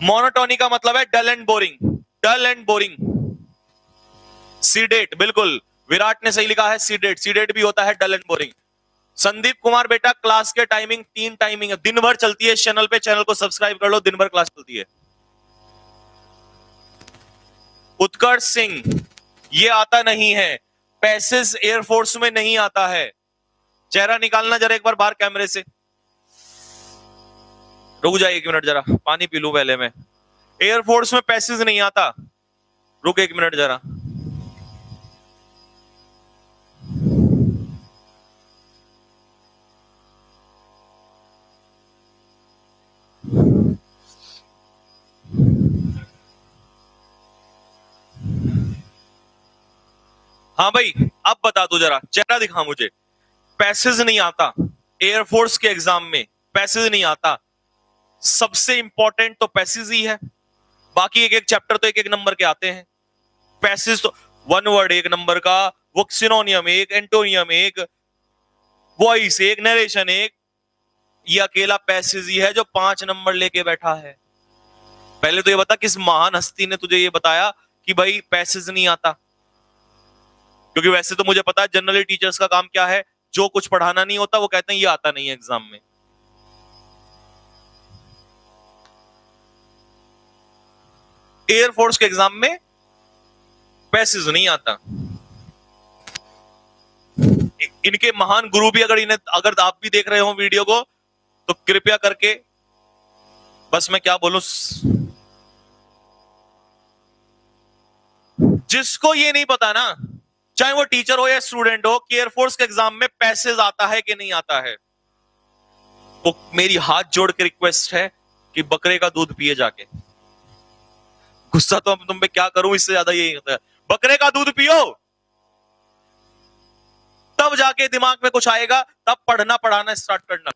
मोनोटोनी का मतलब है dull and boring, dull and boring. Sedate, बिल्कुल विराट ने सही लिखा है, सीडेट। सीडेट भी होता है dull and boring. Sandeep Kumar बेटा, क्लास के टाइमिंग 3 टाइमिंग है, दिन भर चलती है इस चैनल पे, चैनल को सब्सक्राइब कर लो, दिन भर क्लास चलती है। उत्कर्ष सिंह, ये आता नहीं है, पैसेज एयरफोर्स में नहीं आता है। चेहरा निकालना जरा एक बार बाहर कैमरे से। रुक जाए 1 मिनट, जरा पानी पी लूं पहले मैं। एयरफोर्स में पैसेज नहीं आता, रुक 1 मिनट जरा। हाँ भाई, अब बता दो जरा, चेहरा दिखा मुझे। पैसेज नहीं आता एयरफोर्स के एग्जाम में, पैसेज नहीं आता। सबसे इंपॉर्टेंट तो पैसेज ही है, बाकी एक एक चैप्टर तो एक एक नंबर के आते हैं। पैसेज तो वन वर्ड 1 नंबर का, वो सिनोनियम 1, एंटोनियम 1, वॉइस 1, नरेशन 1। ये अकेला पैसेज ही है जो 5 नंबर लेके बैठा है। पहले तो ये बता, किस महान हस्ती ने तुझे ये बताया कि भाई पैसेज नहीं आता? क्योंकि वैसे तो मुझे पता है जनरली टीचर्स का काम क्या है, जो कुछ पढ़ाना नहीं होता वो कहते हैं ये आता नहीं है एग्जाम में। एयरफोर्स के एग्जाम में पैसेज नहीं आता। इनके महान गुरु भी, अगर आप भी देख रहे हो वीडियो को, तो कृपया करके, बस मैं क्या बोलूं, जिसको ये नहीं पता ना, चाहे वो टीचर हो या स्टूडेंट हो, कि एयरफोर्स के एग्जाम में पैसेज आता है कि नहीं आता है, वो मेरी हाथ जोड़ के रिक्वेस्ट है कि बकरे का दूध पिए जाके। गुस्सा तो अब तुम पे क्या करूं, इससे ज्यादा यही होता है। बकरे का दूध पियो, तब जाके दिमाग में कुछ आएगा, तब पढ़ना पढ़ाना स्टार्ट करना।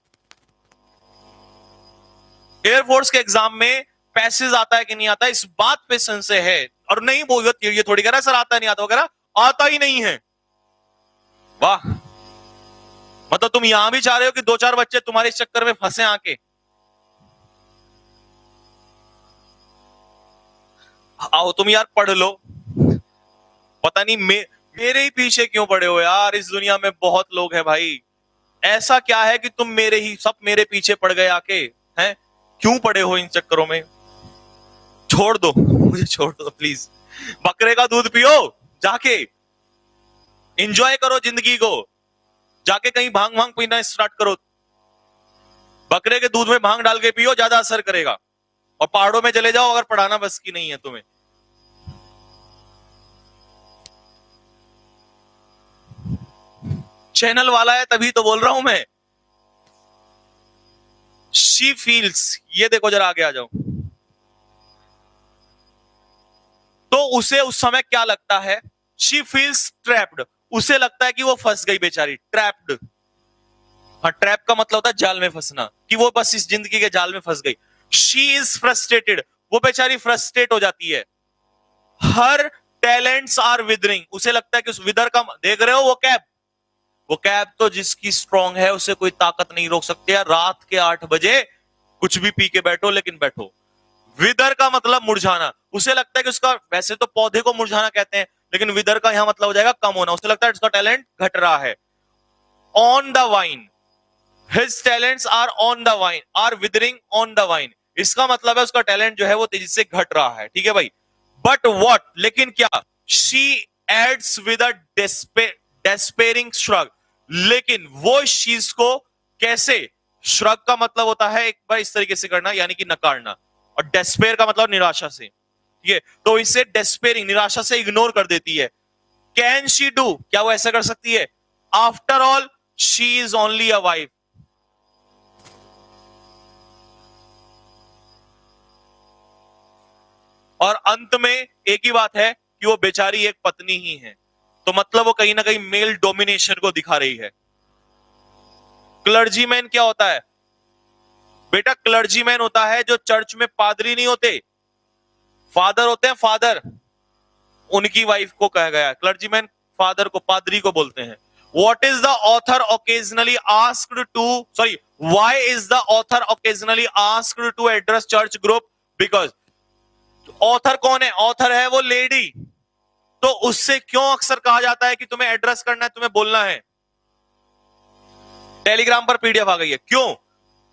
एयरफोर्स के एग्जाम में पैसेज आता है कि नहीं आता, इस बात पे संशय है। और नहीं बोल, ये थोड़ी कह रहा सर आता नहीं आता वगैरह, आता ही नहीं है। वाह, मतलब तुम यहां भी चाह रहे हो कि दो चार बच्चे तुम्हारे इस चक्कर में फंसे आके। आओ तुम यार पढ़ लो। पता नहीं मेरे ही पीछे क्यों पड़े हो यार, इस दुनिया में बहुत लोग हैं भाई। ऐसा क्या है कि तुम सब मेरे पीछे पड़ गए आके, हैं? क्यों पड़े हो इन चक्करों में? छोड़ दो मुझे, छोड़ दो प्लीज। बकरे का दूध पियो जाके, एंजॉय करो जिंदगी को, जाके कहीं भांग भांग पीना स्टार्ट करो। बकरे के दूध में भांग डाल के पियो, ज्यादा असर करेगा। और पहाड़ों में चले जाओ अगर पढ़ाना बस की नहीं है तुम्हें। चैनल वाला है तभी तो बोल रहा हूं मैं। शी फील्स, ये देखो जरा आगे आ जाओ। तो उसे उस समय क्या लगता है? शी फील्स ट्रैप्ड, उसे लगता है कि वो फंस गई बेचारी। ट्रैप्ड, हाँ, ट्रैप का मतलब होता है जाल में फंसना, कि वो बस इस जिंदगी के जाल में फंस गई। शी इज फ्रस्ट्रेटेड, वो बेचारी फ्रस्ट्रेट हो जाती है। हर टैलेंट्स आर विदरिंग, उसे लगता है कि उस विदर का, देख रहे हो वो कैब तो जिसकी स्ट्रांग है उसे कोई ताकत नहीं रोक सकती है। रात के 8 बजे कुछ भी पी के बैठो, लेकिन बैठो। विदर का मतलब मुरझाना, उसे लगता है कि उसका, वैसे तो पौधे को मुरझाना कहते हैं, लेकिन विदर का यहां मतलब हो जाएगा कम होना। उसे लगता है उसका टैलेंट घट रहा है। On the vine, his talents are on the vine, are withering on the vine, इसका मतलब है उसका टैलेंट जो है वो तेजी से घट रहा है। ठीक है भाई। बट वॉट, लेकिन क्या? She adds with a despairing shrug, लेकिन वो इस चीज को कैसे, श्रग का मतलब होता है एक बार इस तरीके से करना, यानी कि नकारना, और डेस्पेयर का मतलब निराशा से। ठीक है, तो इसे डेस्पेरिंग, निराशा से इग्नोर कर देती है। कैन शी डू, क्या वो ऐसा कर सकती है? After all she is only a wife. और अंत में एक ही बात है कि वो बेचारी एक पत्नी ही है। तो मतलब वो कहीं ना कहीं मेल डोमिनेशन को दिखा रही है। क्लर्जीमैन क्या होता है बेटा? क्लर्जीमैन होता है जो चर्च में पादरी नहीं होते, फादर होते हैं, फादर, उनकी वाइफ को कहा गया है क्लर्जीमैन। फादर को, पादरी को बोलते हैं। What is the author occasionally asked to, sorry, why is the author occasionally asked to address church group? Because author कौन है? ऑथर है वो लेडी। तो उससे क्यों अक्सर कहा जाता है कि तुम्हें एड्रेस करना है, तुम्हें बोलना है? टेलीग्राम पर पीडीएफ आ गई है, क्यों?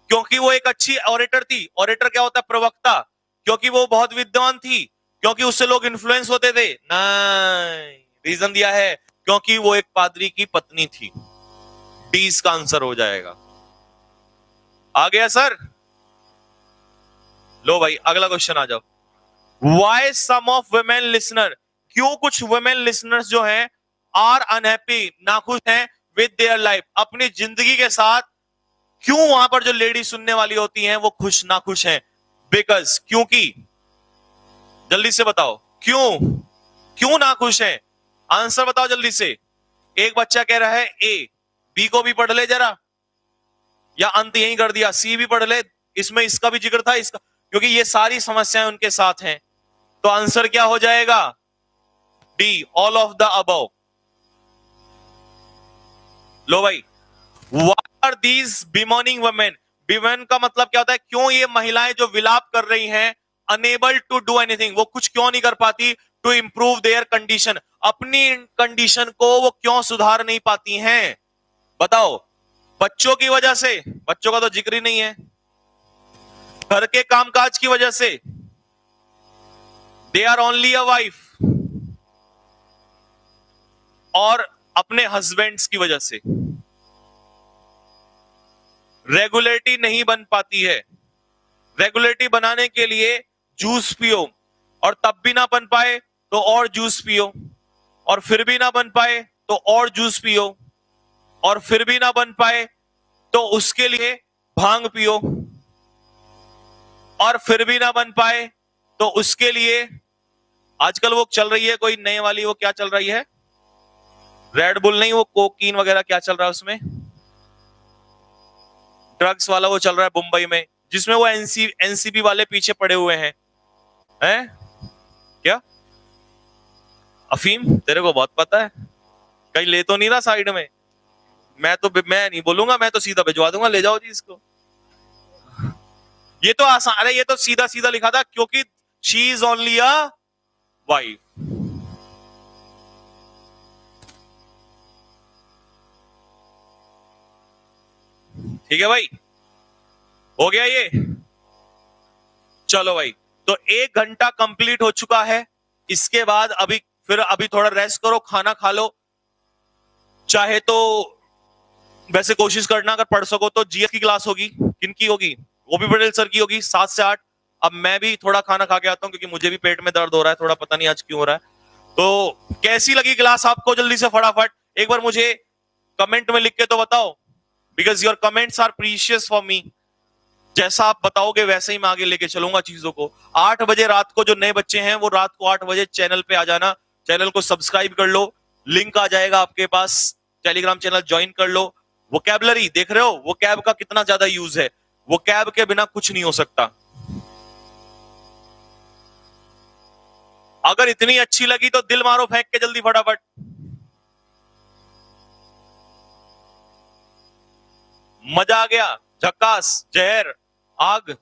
क्योंकि वो एक अच्छी ऑरेटर थी। ऑरेटर क्या होता है? प्रवक्ता। क्योंकि वो बहुत विद्वान थी, क्योंकि उससे लोग इन्फ्लुएंस होते थे? नहीं, रीजन दिया है क्योंकि वो एक पादरी की पत्नी थी। डी इसका आंसर हो जाएगा। आ गया सर? लो भाई अगला क्वेश्चन आ जाओ। Why some of women listener, क्यों कुछ women listeners जो हैं are unhappy, नाखुश हैं with their life, अपनी जिंदगी के साथ? क्यों वहां पर जो लेडी सुनने वाली होती हैं वो खुश नाखुश हैं? Because, क्योंकि, जल्दी से बताओ क्यों, क्यों नाखुश हैं? आंसर बताओ जल्दी से। एक बच्चा कह रहा है ए, बी को भी पढ़ ले जरा, या अंत यही कर दिया, सी भी पढ़ ले, इसमें इसका भी जिक्र था, इसका, क्योंकि ये सारी समस्याएं उनके साथ हैं। तो आंसर क्या हो जाएगा? D, all of the above. लो भाई, what are these bemoaning women? Bemoan का मतलब क्या होता है? क्यों ये महिलाएं जो विलाप कर रही हैं, अनेबल टू डू एनीथिंग, वो कुछ क्यों नहीं कर पाती? टू इंप्रूव देयर कंडीशन, अपनी कंडीशन को वो क्यों सुधार नहीं पाती हैं? बताओ। बच्चों की वजह से, बच्चों का तो जिक्र ही नहीं है। घर के कामकाज की वजह से, they are only a wife, और अपने हस्बैंड्स की वजह से रेगुलेटरी नहीं बन पाती है। रेगुलेटरी बनाने के लिए जूस पियो, और तब भी ना बन पाए तो और जूस पियो, और फिर भी ना बन पाए तो और जूस पियो, और फिर भी ना बन पाए तो उसके लिए भांग पियो, और फिर भी ना बन पाए तो उसके लिए आजकल वो चल रही है कोई नई वाली, वो क्या चल रही है, रेड बुल नहीं, वो कोकीन वगैरह क्या चल रहा है उसमें, ड्रग्स वाला वो चल रहा है मुंबई में, जिसमें वो एनसीबी वाले पीछे पड़े हुए हैं क्या, अफीम, तेरे को बहुत पता है, कहीं ले तो नहीं रहा साइड में, मैं नहीं बोलूंगा, मैं तो सीधा भिजवा दूंगा, ले जाओ जी इसको। ये तो आसान, अरे ये तो सीधा सीधा लिखा था, क्योंकि she is only a wife. ठीक है भाई, हो गया ये, चलो भाई, तो 1 घंटा कंप्लीट हो चुका है। इसके बाद अभी थोड़ा रेस्ट करो, खाना खा लो, चाहे तो वैसे कोशिश करना अगर पढ़ सको तो जीएस की क्लास होगी, किनकी होगी, ओपी पटेल सर की होगी 7 से 8। अब मैं भी थोड़ा खाना खा के आता हूं, क्योंकि मुझे भी पेट में दर्द हो रहा है थोड़ा, पता नहीं आज क्यों हो रहा है। तो कैसी लगी क्लास आपको, जल्दी से फटाफट एक बार मुझे कमेंट में लिख के तो बताओ, because your comments are precious for me. जैसा आप बताओगे वैसे ही मैं आगे लेके चलूंगा चीजों को। 8 बजे रात को जो नए बच्चे हैं वो रात को 8 बजे चैनल पे आ जाना, चैनल को सब्सक्राइब कर लो, लिंक आ जाएगा आपके पास, टेलीग्राम चैनल ज्वाइन कर लो। वोकैबुलरी देख रहे हो, वोकैब का कितना ज्यादा यूज है, वोकैब के बिना कुछ नहीं हो सकता। अगर इतनी अच्छी लगी तो दिल मारो फेंक के जल्दी फटाफट। मजा आ गया, झक्कास, जहर, आग,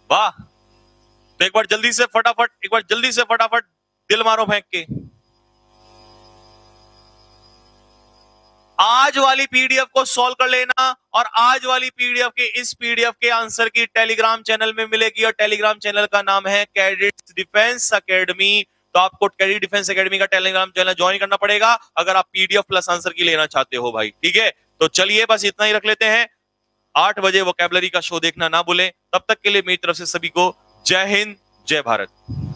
वाह। तो एक बार जल्दी से फटाफट, एक बार जल्दी से फटाफट दिल मारो फेंक के। आज वाली पीडीएफ को सॉल्व कर लेना, और आज वाली पीडीएफ के इस पीडीएफ के आंसर की टेलीग्राम चैनल में मिलेगी, और टेलीग्राम चैनल का नाम है कैडेट्स डिफेंस एकेडमी। तो आपको कैडेट डिफेंस एकेडमी का टेलीग्राम चैनल ज्वाइन करना पड़ेगा अगर आप पीडीएफ प्लस आंसर की लेना चाहते हो भाई, ठीक है। तो चलिए बस इतना ही रख लेते हैं। 8 बजे वोकैबुलरी का शो देखना ना भूलें। तब तक के लिए मेरी तरफ से सभी को जय हिंद, जय भारत।